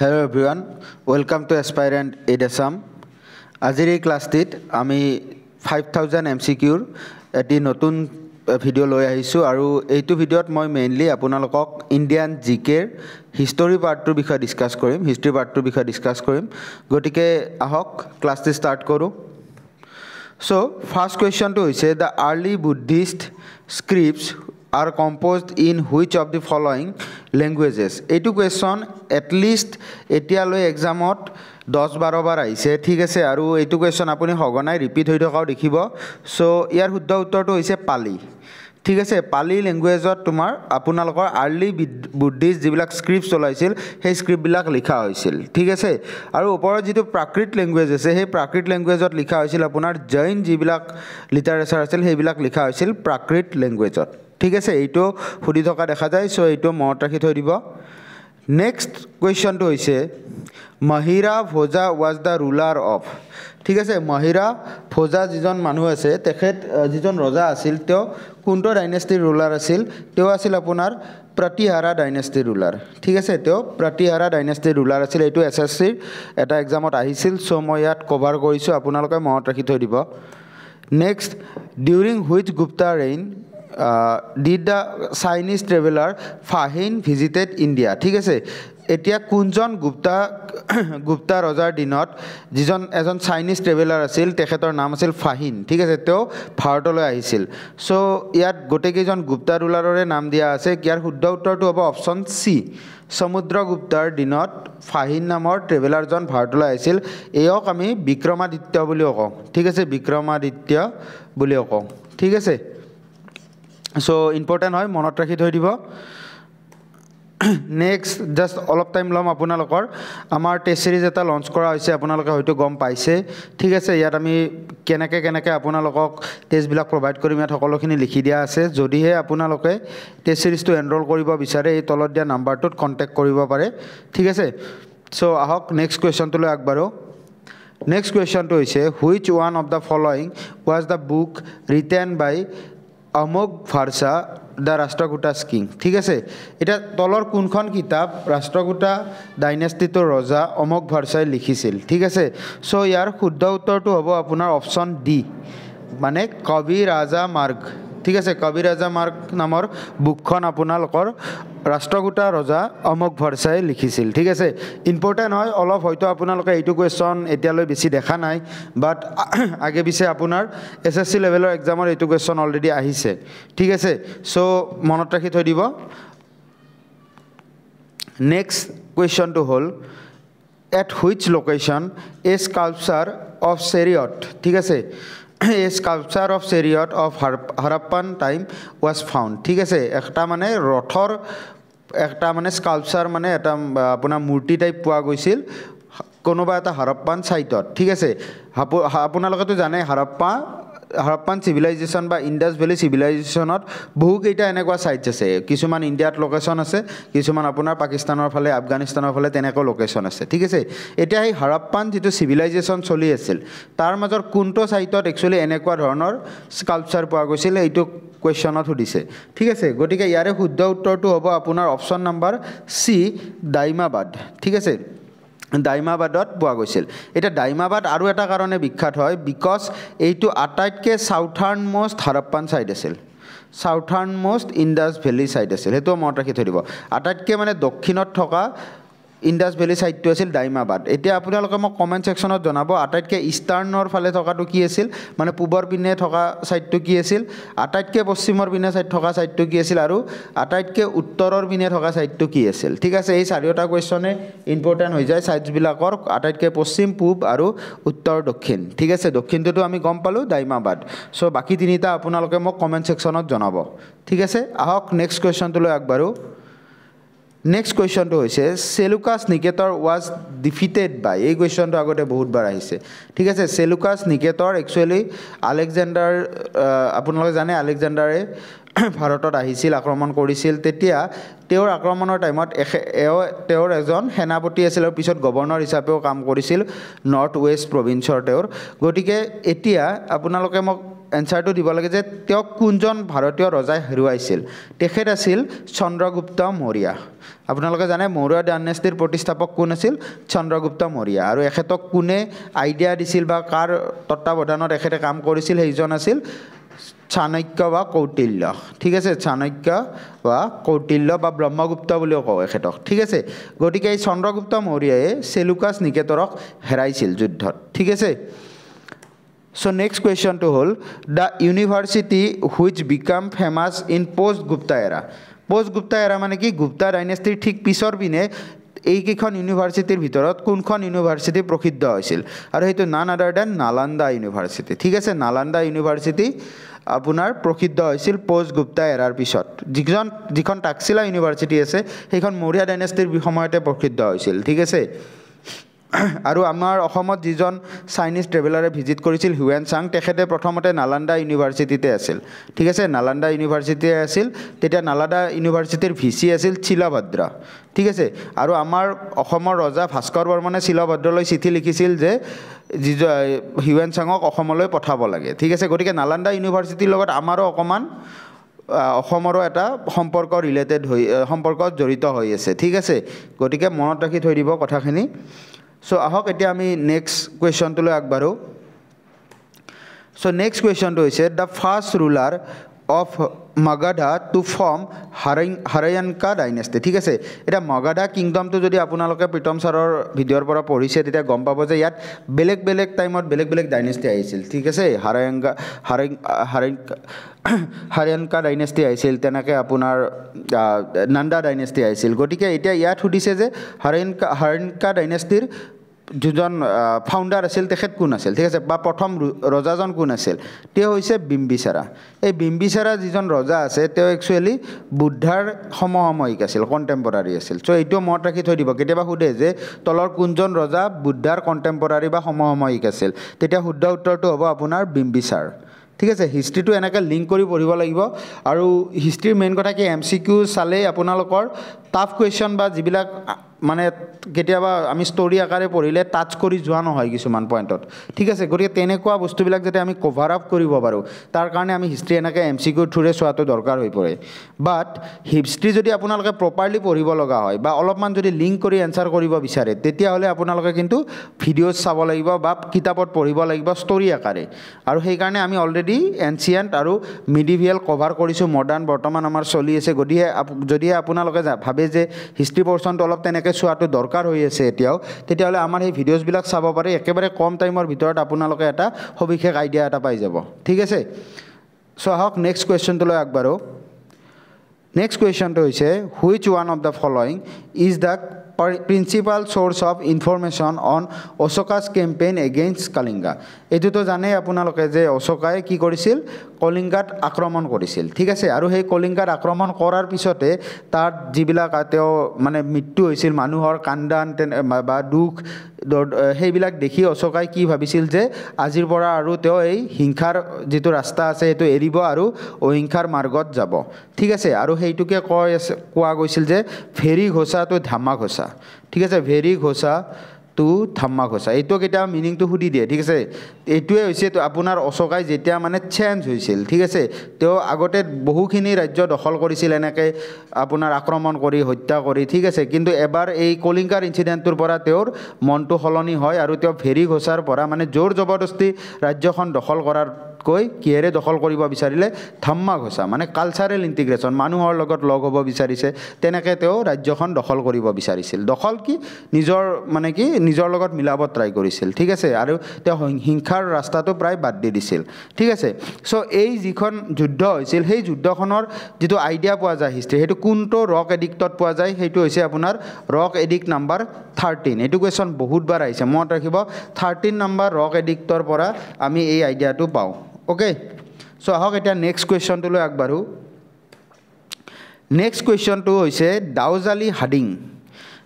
Hello everyone, welcome to Aspirant Edasam. আজিৰ এই ক্লাছটিত আমি 5000 MCQৰ এটি নতুন ভিডিও লৈ আহিছোঁ আৰু এইটো ভিডিওত মই মেইনলি আপোনালোকক ইণ্ডিয়ান জিকেৰ হিষ্টৰী পাৰ্টটোৰ বিষয়ে ডিসকাস কৰিম হিষ্টৰী পাৰ্টটোৰ বিষয়ে ডিসকাস কৰিম গতিকে আহক ক্লাছটি ষ্টাৰ্ট কৰোঁ So first question to is the early Buddhist scripts are composed in which of the following languages? Eitu question at least etialoi examot 10-12 bar aise thik ase aru eitu question apuni hogonai repeat hoi thakao dekhibo so iar huddha uttor to hoise Pali ঠিক আছে পালি ল্যাঙ্গুৱেজত তোমাৰ আপোনালোকৰ early Buddhist যিবিলাক স্ক্ৰিপ্টছ চলাইছিল সেই স্ক্ৰিপ্টবিলাক লিখা হৈছিল ঠিক আছে আৰু ওপৰত যিটো প্ৰাকৃত ল্যাঙ্গুৱেজ আছে সেই প্ৰাকৃত ল্যাঙ্গুৱেজত লিখা হৈছিল আপোনাৰ জৈন যিবিলাক লিটাৰেচাৰ আছিল সেইবিলাক লিখা হৈছিল প্ৰাকৃত ল্যাঙ্গুৱেজত ঠিক আছে এইটো ফুৰি থকা দেখা যায় সো এইটো মনত ৰাখি থৈ দিব নেক্সট কোৱেশ্চনটো হৈছে মহিৰা ভোজা ওয়াজ দা ৰুলাৰ অফ ঠিক আছে মহিৰা ভোজা যিজন মানুহ আছে তেখেত যিজন ৰজা আছিল তেওঁ কোনটো ডাইনেষ্টিৰ ৰুলাৰ আছিল তেওঁ আছিল আপোনাৰ প্ৰতিহাৰা ডাইনেষ্টিৰ ৰুলাৰ ঠিক আছে তেওঁ প্ৰতিহাৰা ডাইনেষ্টিৰ ৰুলাৰ আছিল এইটো এছএছসিৰ এটা এক্সামত আহিছিল সো মই ইয়াত কভাৰ কৰিছো আপোনালোকে মনত ৰাখি থৈ দিব next during which Gupta reign did the Chinese traveler Fahin visited India ঠিক আছে এতিয়া কোনজন গুপ্তা ৰজাৰ দিনত যিজন এজন চাইনিজ ট্ৰেভেলাৰ আছিল তেখেতৰ নাম আছিল ফাহিন ঠিক আছে তেওঁ ভাৰতলৈ আহিছিল সো ইয়াত গোটেইকেইজন গুপ্তা ৰুলাৰৰে নাম দিয়া আছে ইয়াৰ শুদ্ধ উত্তৰটো হ'ব অপচন সি সমুদ্ৰগুপ্তাৰ দিনত ফাহিন নামৰ ট্ৰেভেলাৰজন ভাৰতলৈ আহিছিল এওক আমি বিক্ৰমাদিত্য বুলিও কওঁ ঠিক আছে বিক্ৰমাদিত্য বুলিও কওঁ ঠিক আছে So important hoy monot rakhi thoi dibo next just all of time lom apunalokor amar test series eta launch kora hoise apunaloke hoyto gom paise thik ase yat ami kenake apunalokok test bilak provide korim yat hokolokhini likhi dia ase jodi he apunaloke test series to enroll koribo bisare ei tolot dia number tut contact koribo pare thik ase so ahok next question to loi akbaro next question to hoise which one of the following was the book written by অমোঘ ভাৰ্সা দা ৰাষ্ট্ৰকূটা king ঠিক আছে এটা তলৰ কোনখন কিতাপ ৰাষ্ট্ৰকূটা ডাইনেষ্টিটোৰ ৰজা অমোঘ ভাৰ্সাই লিখিছিল ঠিক আছে সো ইয়াৰ শুদ্ধ উত্তৰটো হ'ব আপোনাৰ অপচন ডি মানে কবি ৰাজা মাৰ্গ ঠিক আছে কবি ৰাজা মাৰ্গ নামৰ বুকখন আপোনালোকৰ ৰাষ্ট্ৰকূটা ৰজা অমোঘ ভাৰ্সাই লিখিছিল ঠিক আছে ইম্পৰ্টেন্ট হয় অলপ হয়তো আপোনালোকে এইটো কোৱেশ্চন এতিয়ালৈ বেছি দেখা নাই বাট আগে পিছে আপোনাৰ এছএছসি লেভেলৰ এক্সামৰ এইটো কোৱেশ্চন অলৰেডি আহিছে ঠিক আছে সো মনত ৰাখি থৈ দিব নেক্সট কোৱেশ্চনটো হ'ল at which location a sculpture of chariot ঠিক আছে a sculpture of chariot of Harappan time was found ঠিক আছে একটা মানে ৰথৰ একটা মানে স্কাল্পচাৰ মানে এটা আপোনাৰ মূৰ্তি টাইপ পোৱা গৈছিল কোনোবা এটা হাৰাপ্পান সাইটত ঠিক আছে আপোনালোকেতো জানে হাৰাপ্পান সিভিলাইজেশন বা ইন্ডাস ভ্যালি সিভিলাইজেশনত বহু কেইটা এনেকুৱা সাইটস আছে কিছুমান ইন্ডিয়াত লোকেশন আছে কিছুমান আপোনাৰ পাকিস্তানৰ ফালে আফগানিস্তানৰ ফালে তেনেকুৱা লোকেশন আছে ঠিক আছে এতিয়া এই হাৰাপ্পান যেটো সিভিলাইজেশন চলি আছিল তাৰ মাজৰ কোনটো সাইটত একচুয়ালি এনেকুৱা ধৰণৰ স্কাল্পচাৰ পোৱা গৈছিল এইটো কোৱেশ্চনত সুধিছে ঠিক আছে গতিকে ইয়াৰে শুদ্ধ উত্তৰটো হ'ব আপোনাৰ অপচন নাম্বাৰ সি দাইমাবাদ ঠিক আছে দাইমাবাদত পোৱা গৈছিল এটা দাইমাবাদ আৰু এটা কাৰণে বিখ্যাত হয় বিকজ এইটো আটাইতকৈ সাউথাৰ্ণ মোষ্ট হাৰাপ্পান সাইট আছিল সাউথাৰ্ণ মোষ্ট ইন্ডাস ভ্যালি সাইট আছিল হেতু মনত ৰাখি থৈ দিব আটাইতকৈ মানে দক্ষিণত থকা ইন্ডাস ভ্যালি সাইটটো আছিল দাইমাবাদ এতিয়া আপোনালোকে মোক কমেন্ট সেকশনত জনাব আটাইতকৈ ইষ্টাৰ্ণৰ ফালে থকাটো কি আছিল মানে পূবৰ পিনে থকা সাইটটো কি আছিল আটাইতকৈ পশ্চিমৰ পিনে সাইট থকা সাইটটো কি আছিল আৰু আটাইতকৈ উত্তৰৰ পিনে থকা সাইটটো কি আছিল ঠিক আছে এই চাৰিটা কোৱেশ্চনে ইম্পৰ্টেন্ট হৈ যায় সাইটস বিলাকৰ আটাইতকৈ পশ্চিম পূব আৰু উত্তৰ দক্ষিণ ঠিক আছে দক্ষিণটো আমি গম পালো দাইমাবাদ সো বাকি তিনিটা আপোনালোকে মোক কমেন্ট সেকশনত জনাব ঠিক আছে আহক নেক্সট কোৱেশ্চনটো লৈ আগবাৰো Next question to hoise Seleucus Nicator was defeated by এই কোৱেশ্চনটো আগতে বহুত বাৰ আহিছে ঠিক আছে Seleucus Nicator actually Alexander আপোনালোকে জানে আলেকজাণ্ডাৰে ভাৰতত আহিছিল আক্ৰমণ কৰিছিল তেতিয়া তেওঁৰ আক্ৰমণৰ টাইমত তেওঁৰ এজন সেনাপতি আছিল আৰু পিছত গভৰ্ণৰ হিচাপেও কাম কৰিছিল নৰ্থ ওয়েষ্ট প্ৰভিন্সৰ তেওঁৰ গতিকে এতিয়া আপোনালোকে মোক এনসাৰটো দিব লাগে যে তেওঁ কোনজন ভাৰতীয় ৰজাই হেৰুৱাইছিল তেখেত আছিল চন্দ্ৰগুপ্ত মৌৰ্য আপোনালোকে জানে মৌৰ্য ডাইনেষ্টিৰ প্ৰতিষ্ঠাপক কোন আছিল চন্দ্ৰগুপ্ত মৌৰ্য আৰু এখেতক কোনে আইডিয়া দিছিল বা কাৰ তত্ত্বাৱধানত এখেতে কাম কৰিছিল সেইজন আছিল চাণক্য বা কৌটিল্য ঠিক আছে চাণক্য বা কৌটিল্য বা ব্ৰহ্মগুপ্ত বুলিও কওঁ এখেতক ঠিক আছে গতিকে এই চন্দ্ৰগুপ্ত মৌৰ্যই চেলুকাছ নিকেটৰক হেৰাইছিল যুদ্ধত ঠিক আছে So next question to hold the university which become famous in post Gupta era. Post Gupta era মানে কি Gupta dynasty ঠিক পিছৰ পিনে এই কেইখন ইউনিভাৰ্চিটিৰ ভিতৰত কোনখন ইউনিভাৰ্চিটি প্ৰসিদ্ধ হৈছিল আৰু সেইটো নান আদাৰ দেন নালন্দা ইউনিভাৰ্চিটি ঠিক আছে নালন্দা ইউনিভাৰ্চিটি আপোনাৰ প্ৰসিদ্ধ হৈছিল পোষ্ট গুপ্তা এৰাৰ পিছত যিখন টাকছিলা ইউনিভাৰ্চিটি আছে সেইখন মৌৰ্য ডাইনেষ্টিৰ সময়তে প্ৰসিদ্ধ হৈছিল ঠিক আছে আৰু আমাৰ অসমত যিজন চাইনিজ ট্ৰেভেলাৰে ভিজিট কৰিছিল হুৱেন চাং তেখেতে প্ৰথমতে নালন্দা ইউনিভাৰ্চিটিতে আছিল ঠিক আছে নালন্দা ইউনিভাৰ্চিটিতে আছিল তেতিয়া নালন্দা ইউনিভাৰ্চিটিৰ ভিচি আছিল শিলভদ্ৰ ঠিক আছে আৰু আমাৰ অসমৰ ৰজা ভাস্কৰ বৰ্মনে শিলভদ্ৰলৈ চিঠি লিখিছিল যে হুৱেন চাঙক অসমলৈ পঠাব লাগে ঠিক আছে গতিকে নালন্দা ইউনিভাৰ্চিটিৰ লগত আমাৰো অকণমান অসমৰো এটা সম্পৰ্কত জড়িত হৈ আছে ঠিক আছে গতিকে মনত ৰাখি থৈ দিব কথাখিনি So ahok এতিয়া আমি next কোৱেশ্চনটোলৈ আগবাঢ়ো So next question to is the first ruler of Magadha to form Harayanka dynasty ঠিক আছে এটা Magadha kingdom to যদি আপোনালোকে প্ৰীতম ছাৰৰ ভিডিঅ'ৰ পৰা পঢ়িছে তেতিয়া গম পাব যে ইয়াত বেলেগ টাইমত বেলেগ ডাইনেষ্টি আহিছিল ঠিক আছে Harayanka dynasty আহিছিল তেনেকৈ আপোনাৰ Nanda dynasty আহিছিল গতিকে এতিয়া ইয়াত সুধিছে যে Harayanka dynasty যিজন ফাউণ্ডাৰ আছিল তেখেত কোন আছিল ঠিক আছে বা প্ৰথম ৰজাজন কোন আছিল তেওঁ হৈছে বিম্বিসাৰা এই বিম্বিসাৰা যিজন ৰজা আছে তেওঁ একচুৱেলি বুদ্ধাৰ সমসাময়িক আছিল কণ্টেম্পৰাৰী আছিল চ' এইটো মনত ৰাখি থৈ দিব কেতিয়াবা সোধে যে তলৰ কোনজন ৰজা বুদ্ধাৰ কণ্টেম্পৰাৰী বা সমসাময়িক আছিল তেতিয়া শুদ্ধ উত্তৰটো হ'ব আপোনাৰ বিম্বিসাৰ ঠিক আছে হিষ্ট্ৰীটো এনেকৈ লিংক কৰি পঢ়িব লাগিব আৰু হিষ্ট্ৰীৰ মেইন কথা কি MCQ চালেই আপোনালোকৰ টাফ কুৱেশ্যন বা যিবিলাক মানে কেতিয়াবা আমি ষ্টৰি আকাৰে পঢ়িলে টাচ কৰি যোৱা নহয় কিছুমান পইণ্টত ঠিক আছে গতিকে তেনেকুৱা বস্তুবিলাক যাতে আমি কভাৰ আপ কৰিব পাৰোঁ তাৰ কাৰণে আমি হিষ্ট্ৰী এনেকৈ MCQ থ্ৰুৰে চোৱাটো দৰকাৰ হৈ পৰে বাট হিষ্ট্ৰী যদি আপোনালোকে প্ৰপাৰলি পঢ়িব লগা হয় বা অলপমান যদি লিংক কৰি এনচাৰ কৰিব বিচাৰে তেতিয়াহ'লে আপোনালোকে কিন্তু ভিডিঅ'জ চাব লাগিব বা কিতাপত পঢ়িব লাগিব ষ্টৰি আকাৰে আৰু সেইকাৰণে আমি অলৰেডি এনচিয়েণ্ট আৰু মিডিভিয়েল কভাৰ কৰিছোঁ মডাৰ্ণ বৰ্তমান আমাৰ চলি আছে যদিহে আপোনালোকে ভাবে যে হিষ্ট্ৰী পৰ্চনটো অলপ তেনেকৈ চোৱাটো দৰকাৰ হৈ আছে এতিয়াও তেতিয়াহ'লে আমাৰ এই ভিডিঅ'জবিলাক চাব পাৰে একেবাৰে কম টাইমৰ ভিতৰত আপোনালোকে এটা সবিশেষ আইডিয়া এটা পাই যাব ঠিক আছে চ' আহক নেক্সট কুৱেশ্যনটোলৈ আগবাঢ়ো নেক্সট কুৱেশ্যনটো হৈছে which one of the following is the principal source of information on Ashoka's campaign against Kalinga এইটোতো জানেই আপোনালোকে যে অশোকাই কি কৰিছিল কলিংগাত আক্ৰমণ কৰিছিল ঠিক আছে আৰু সেই কলিংগাত আক্ৰমণ কৰাৰ পিছতে তাত যিবিলাক তেওঁ মানে মৃত্যু হৈছিল মানুহৰ কান্দান বা দুখ সেইবিলাক দেখি অশোকাই কি ভাবিছিল যে আজিৰ পৰা আৰু তেওঁ এই হিংসাৰ যিটো ৰাস্তা আছে সেইটো এৰিব আৰু অহিংসাৰ মাৰ্গত যাব ঠিক আছে আৰু সেইটোকে কোৱা গৈছিল যে ভেৰি ঘোষা তো ধামা ঘোষা ঠিক আছে ভেৰি ঘোষা টু ধাম্মা ঘোষা এইটো কেতিয়াবা মিনিংটো সুধি দিয়ে ঠিক আছে এইটোৱে হৈছে আপোনাৰ অশোকাই যেতিয়া মানে চেঞ্জ হৈছিল ঠিক আছে তেওঁ আগতে বহুখিনি ৰাজ্য দখল কৰিছিল এনেকৈ আপোনাৰ আক্ৰমণ কৰি হত্যা কৰি ঠিক আছে কিন্তু এবাৰ এই কলিংগাৰ ইনচিডেণ্টটোৰ পৰা তেওঁৰ মনটো সলনি হয় আৰু তেওঁ ভেৰি ঘোষাৰ পৰা মানে জোৰ জবৰদস্তি ৰাজ্যখন দখল কৰাতকৈ কিহেৰে দখল কৰিব বিচাৰিলে ধাম্মা ঘোষা মানে কালচাৰেল ইণ্টিগ্ৰেশ্যন মানুহৰ লগত লগ হ'ব বিচাৰিছে তেনেকৈ তেওঁ ৰাজ্যখন দখল কৰিব বিচাৰিছিল দখল কি নিজৰ লগত মিলাব ট্ৰাই কৰিছিল ঠিক আছে আৰু তেওঁ হিংসাৰ ৰাস্তাটো প্ৰায় বাদ দি দিছিল ঠিক আছে চ' এই যিখন যুদ্ধ হৈছিল সেই যুদ্ধখনৰ যিটো আইডিয়া পোৱা যায় হিষ্ট্ৰী সেইটো কোনটো ৰক এডিক্টত পোৱা যায় সেইটো হৈছে আপোনাৰ ৰক এডিক্ট নাম্বাৰ 13 এইটো কুৱেশ্যন বহুতবাৰ আহিছে মনত ৰাখিব 13 নম্বৰ ৰক এডিক্টৰ পৰা আমি এই আইডিয়াটো পাওঁ অ'কে চ' আহক এতিয়া নেক্সট কুৱেশ্যনটোলৈ আগবাঢ়োঁ নেক্সট কুৱেশ্যনটো হৈছে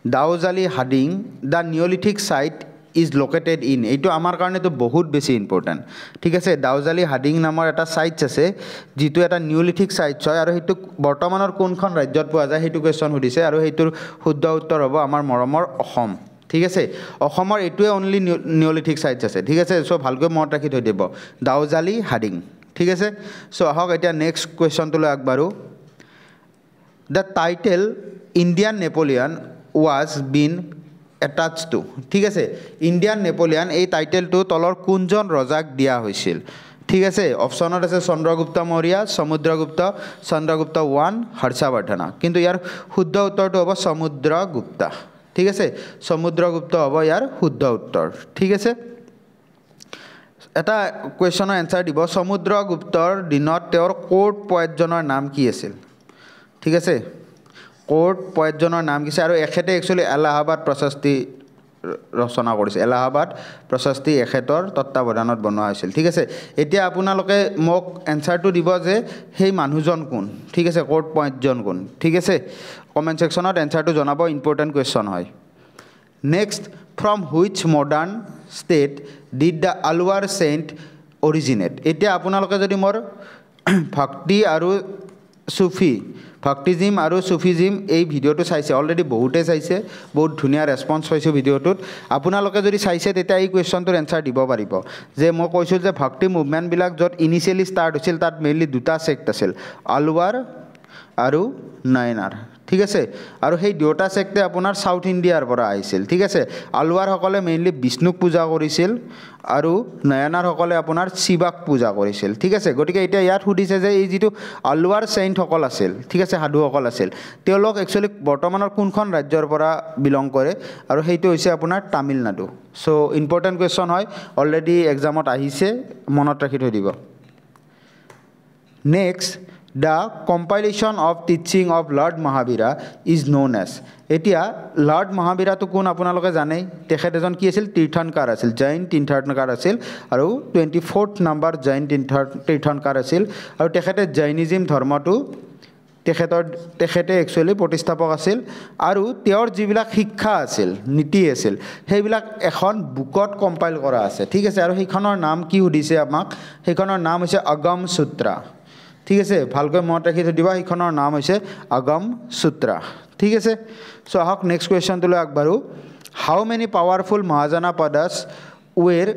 Daozali Hading, the Neolithic site is located in. এইটো আমাৰ কাৰণেতো বহুত বেছি ইম্পৰ্টেণ্ট ঠিক আছে Daozali Hading নামৰ এটা ছাইটছ আছে যিটো এটা নিউলিথিক ছাইটছ হয় আৰু সেইটো বৰ্তমানৰ কোনখন ৰাজ্যত পোৱা যায় সেইটো কুৱেশ্যন সুধিছে আৰু সেইটোৰ শুদ্ধ উত্তৰ হ'ব আমাৰ মৰমৰ অসম ঠিক আছে অসমৰ এইটোৱে অনলি নিউলিথিক ছাইটছ আছে ঠিক আছে চ' ভালকৈ মনত ৰাখি থৈ দিব Daozali Hading ঠিক আছে সো আহক এতিয়া নেক্সট কুৱেশ্যনটোলৈ আগবাঢ়ো the title Indian Napoleon was been attached to ঠিক আছে ইণ্ডিয়ান নেপোলিয়ন এই টাইটেলটো তলৰ কোনজন ৰজাক দিয়া হৈছিল ঠিক আছে অপচনত আছে চন্দ্ৰগুপ্ত মৌৰ্য চন্দ্ৰগুপ্ত 1 হৰ্ষবৰ্ধন কিন্তু ইয়াৰ শুদ্ধ উত্তৰটো হ'ব সমুদ্ৰগুপ্ত ঠিক আছে সমুদ্ৰগুপ্ত হ'ব ইয়াৰ শুদ্ধ উত্তৰ ঠিক আছে এটা কুৱেশ্যনৰ এনসাৰ দিব সমুদ্ৰগুপ্তৰ দিনত তেওঁৰ কোৰ্ট পয়েটজনৰ নাম কি আছিল ঠিক আছে কোৰ্ট পয়েটজনৰ নাম কিছে আৰু এখেতে একচুৱেলি এলাহাবাদ প্ৰশস্তি ৰচনা কৰিছে এলাহাবাদ প্ৰশস্তি এখেতৰ তত্ত্বাৱধানত বনোৱা হৈছিল ঠিক আছে এতিয়া আপোনালোকে মোক এনসাৰটো দিব যে সেই মানুহজন কোন ঠিক আছে কোৰ্ট পয়েটজন কোন ঠিক আছে কমেন্ট সেকশনত এনসাৰটো জনাব ইম্পৰ্টেন্ট কুৱেশ্যন হয় next from which modern state did the Alvar saint originate এতিয়া আপোনালোকে যদি মোৰ ভক্তি আৰু সুফি ভক্তিজিম আৰু সুফিজিম এই ভিডিঅ'টো চাইছে অলৰেডি বহুতে চাইছে বহুত ধুনীয়া ৰেছপন্স পাইছোঁ ভিডিঅ'টোত আপোনালোকে যদি চাইছে তেতিয়া এই কুৱেশ্যনটোৰ এনসাৰ দিব পাৰিব যে মই কৈছোঁ যে ভক্তি মুভমেণ্টবিলাক য'ত ইনিচিয়েলি ষ্টাৰ্ট হৈছিল তাত মেইনলি দুটা ছেক্ট আছিল আলৱাৰ আৰু নয়নাৰ ঠিক আছে আৰু সেই দুটা ছেক্টে আপোনাৰ সাউথ ইণ্ডিয়াৰ পৰা আহিছিল ঠিক আছে আলৱাৰসকলে মেইনলি বিষ্ণুক পূজা কৰিছিল আৰু নয়নাৰসকলে আপোনাৰ শিৱক পূজা কৰিছিল ঠিক আছে গতিকে এতিয়া ইয়াত সুধিছে যে এই যিটো আলৱাৰ চেইণ্টসকল আছিল ঠিক আছে সাধুসকল আছিল তেওঁলোক একচুৱেলি বৰ্তমানৰ কোনখন ৰাজ্যৰ পৰা বিলং কৰে আৰু সেইটো হৈছে আপোনাৰ তামিলনাডু সো ইম্পৰ্টেণ্ট কুৱেশ্যন হয় অলৰেডি এক্সামত আহিছে মনত ৰাখি থৈ দিব next The compilation of teaching of Lord Mahavira is known as এতিয়া লৰ্ড মহাবীৰাটো কোন আপোনালোকে জানে তেখেত এজন কি আছিল তীৰ্থংকাৰ আছিল জৈন তীৰ্থংকাৰ আছিল আৰু 24th নম্বৰ জৈন তীৰ্থংকাৰ আছিল আৰু তেখেতে জৈনিজিম ধৰ্মটো তেখেতে একচুৱেলি প্ৰতিষ্ঠাপক আছিল আৰু তেওঁৰ যিবিলাক শিক্ষা আছিল নীতি আছিল সেইবিলাক এখন বুকত কম্পাইল কৰা আছে ঠিক আছে আৰু সেইখনৰ নাম কি সুধিছে আমাক সেইখনৰ নাম হৈছে আগম সূত্ৰা ঠিক আছে ভালকৈ মনত ৰাখি থৈ দিবা এইখনৰ নাম হৈছে আগম সূত্ৰা ঠিক আছে সো আহক নেক্সট কুৱেশ্যনটোলৈ আগবাঢ়ো হাউ মেনি পাৱাৰফুল মহাজনা পদাস ৱেৰ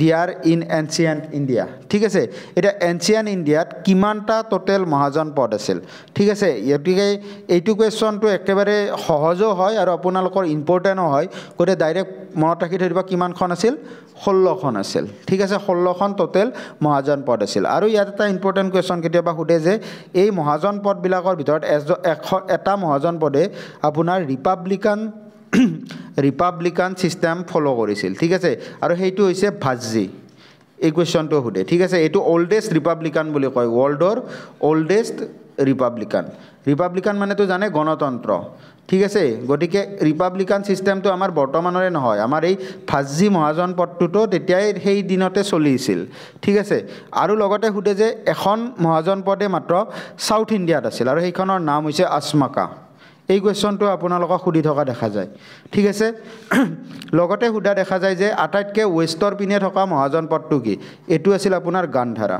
দিয়াৰ ইন এনচিয়েণ্ট ইণ্ডিয়া ঠিক আছে এটা এনচিয়েণ্ট ইণ্ডিয়াত কিমানটা টোটেল মহাজন পদ আছিল ঠিক আছে গতিকে এইটো কুৱেশ্যনটো একেবাৰে সহজো হয় আৰু আপোনালোকৰ ইম্পৰ্টেণ্টো হয় গতিকে ডাইৰেক্ট মনত ৰাখি থৈ দিব কিমানখন আছিল 16খন আছিল ঠিক আছে 16খন টোটেল মহাজন পদ আছিল আৰু ইয়াত এটা ইম্পৰ্টেণ্ট কুৱেশ্যন কেতিয়াবা সোধে যে এই মহাজন পদবিলাকৰ ভিতৰত এটা মহাজন পদে আপোনাৰ ৰিপাব্লিকান সিস্টেম ফলো কৰিছিল ঠিক আছে আৰু সেইটো হৈছে ভাজি এই কুৱেশ্যনটো সোধে ঠিক আছে এইটো ওল্ডেষ্ট ৰিপাব্লিকান বুলি কয় ৱৰ্ল্ডৰ ওল্ডেষ্ট ৰিপাব্লিকান মানেতো জানে গণতন্ত্ৰ ঠিক আছে গতিকে ৰিপাব্লিকান সিস্টেমটো আমাৰ বৰ্তমানৰে নহয় আমাৰ এই ভাজি মহাজন পদটোতো তেতিয়াই সেই দিনতে চলিছিল ঠিক আছে আৰু লগতে সোধে যে এখন মহাজন পদে মাত্ৰ সাউথ ইণ্ডিয়াত আছিল আৰু সেইখনৰ নাম হৈছে আছমাকা এই কুৱেশ্যনটো আপোনালোকক সুধি থকা দেখা যায় ঠিক আছে লগতে সোধা দেখা যায় যে আটাইতকৈ ৱেষ্টৰ পিনে থকা মহাজন পদটো কি এইটো আছিল আপোনাৰ গান্ধাৰা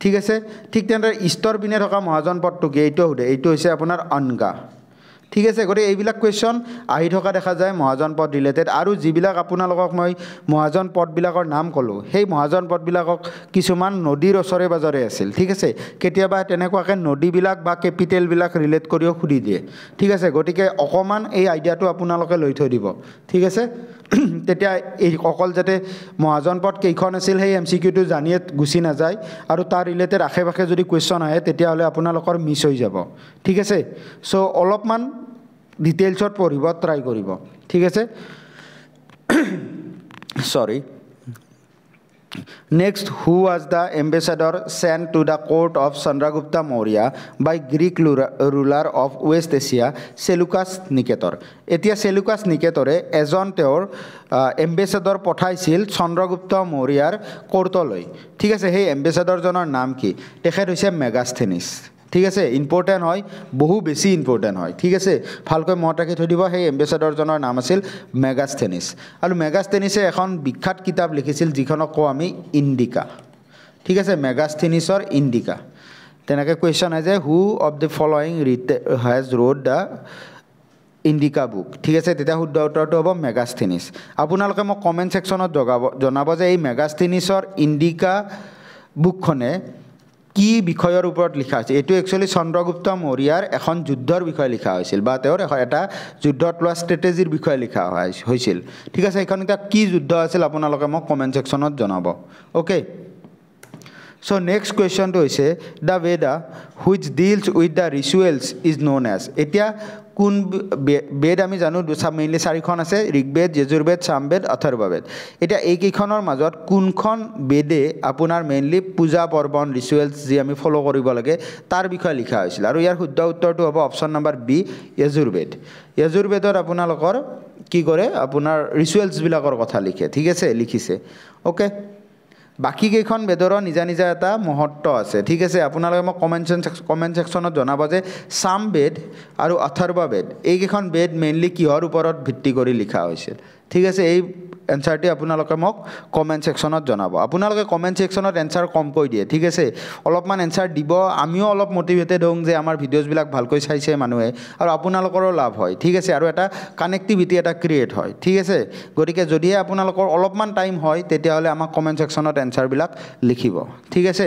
ঠিক আছে ঠিক তেনেদৰে ইষ্টৰ পিনে থকা মহাজন পদটো কি এইটো সোধে এইটো হৈছে আপোনাৰ অনগা ঠিক আছে গতিকে এইবিলাক কুৱেশ্যন আহি থকা দেখা যায় মহাজন পদ ৰিলেটেড আৰু যিবিলাক আপোনালোকক মই মহাজন পদবিলাকৰ নাম ক'লোঁ সেই মহাজন পদবিলাকক কিছুমান নদীৰ ওচৰে পাজৰে আছিল ঠিক আছে কেতিয়াবা তেনেকুৱাকৈ নদীবিলাক বা কেপিটেলবিলাক ৰিলেট কৰিও সুধি দিয়ে ঠিক আছে গতিকে অকণমান এই আইডিয়াটো আপোনালোকে লৈ থৈ দিব ঠিক আছে তেতিয়া এই অকল যাতে মহাজন পদ কেইখন আছিল সেই MCQটো জানিয়ে গুচি নাযায় আৰু তাৰ ৰিলেটেড আশে পাশে যদি কুৱেশ্যন আহে তেতিয়াহ'লে আপোনালোকৰ মিছ হৈ যাব ঠিক আছে চ' অলপমান ডিটেইলছত পঢ়িব ট্ৰাই কৰিব ঠিক আছে সৰি Next, who was the ambassador sent to the court of Chandragupta Maurya by Greek ruler of West Asia, Seleucus Nicator? এতিয়া Seleucus Nicatore এজন তেওঁৰ এম্বেছাডৰ পঠাইছিল চন্দ্ৰগুপ্ত মৌৰ্যাৰ কোৰ্টলৈ ঠিক আছে সেই এম্বেছাডৰজনৰ নাম কি তেখেত হৈছে মেগাস্থেনিছ ঠিক আছে ইম্পৰ্টেণ্ট হয় বহু বেছি ইম্পৰ্টেণ্ট হয় ঠিক আছে ভালকৈ মনত ৰাখি থৈ দিব সেই এম্বেছাডৰজনৰ নাম আছিল মেগাস্থেনিছ আৰু মেগাস্থেনিছে এখন বিখ্যাত কিতাপ লিখিছিল যিখনক কওঁ আমি ইণ্ডিকা ঠিক আছে মেগাস্থেনিছৰ ইণ্ডিকা তেনেকৈ কুৱেশ্যন আহে যে হু of the following has road the Indica book ঠিক আছে তেতিয়া শুদ্ধ উত্তৰটো হ'ব মেগাস্থেনিছ আপোনালোকে মোক কমেণ্ট ছেকশ্যনত জনাব যে এই মেগাস্থেনিছৰ ইণ্ডিকা বুকখনে কি বিষয়ৰ ওপৰত লিখা হৈছে এইটো একচুয়ালি চন্দ্ৰগুপ্ত মৌৰ্যৰ এখন যুদ্ধৰ বিষয়ে লিখা হৈছিল বা তেওঁৰ এটা যুদ্ধত লোৱা ষ্ট্ৰেটেজিৰ বিষয়ে লিখা হৈছিল ঠিক আছে এখন এটা কি যুদ্ধ আছিল আপোনালোকে মোক কমেন্ট সেকশনত জনাব okay So next question to is the Veda which deals with the rituals is known as. Etia kun Veda ami janu mainly sarikhon ase Rigbed, Yajurved, Samved, Atharvaved. Etia ei kikhonor majot kunkhon Vede apunar mainly puja parbon rituals je ami follow koribo lage tar bikhoy likha hoisil aru yar shuddha uttor to hobo option number B Yajurved. Yajurvedor apunalokor ki kore apunar rituals bilakor kotha likhe thik ase likhise okay বাকি কেইখন বেদৰ নিজা নিজা এটা মহত্ব আছে ঠিক আছে আপোনালোকে মোক কমেন্ট সেকশনত জনাব যে সামবেদ আৰু অথৰ্ববেদ এই কেইখন বেদ মেইনলি কিহৰ ওপৰত ভিত্তি কৰি লিখা হৈছিল ঠিক আছে এই এনসাৰটি আপোনালোকে মোক কমেন্ট সেকশনত জনাব আপোনালোকে কমেন্ট সেকশনত এনসাৰ কম কৈ দিয়ে ঠিক আছে অলপমান এনসাৰ দিব আমিও অলপ মোটিভেটেড হওঁ যে আমাৰ ভিডিওছ বিলাক ভালকৈ চাইছে মানুহে আৰু আপোনালোকৰো লাভ হয় ঠিক আছে আৰু এটা কানেক্টিভিটি এটা ক্ৰিয়েট হয় ঠিক আছে গতিকে যদি আপোনালোকৰ অলপমান টাইম হয় তেতিয়া হলে আমাক কমেন্ট সেকশনত এনসাৰ বিলাক লিখিব ঠিক আছে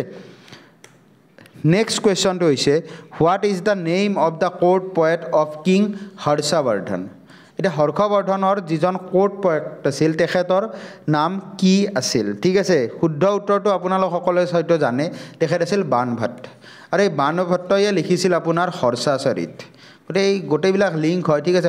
নেক্সট কোৱেশ্চনটো হৈছে what is the name of the court poet of king Harshavardhana এটা হৰ্ষবৰ্ধনৰ যিজন কোৰ্ট পয়েট আছিল তেখেতৰ নাম কি আছিল ঠিক আছে শুদ্ধ উত্তৰটো আপোনালোক সকলোৱে হয়তো জানে তেখেত আছিল বাণভট্ট আৰু এই বাণভট্টয়ে লিখিছিল আপোনাৰ হৰ্ষাচৰিত গটে এই গোটেইবিলাক লিংক হয় ঠিক আছে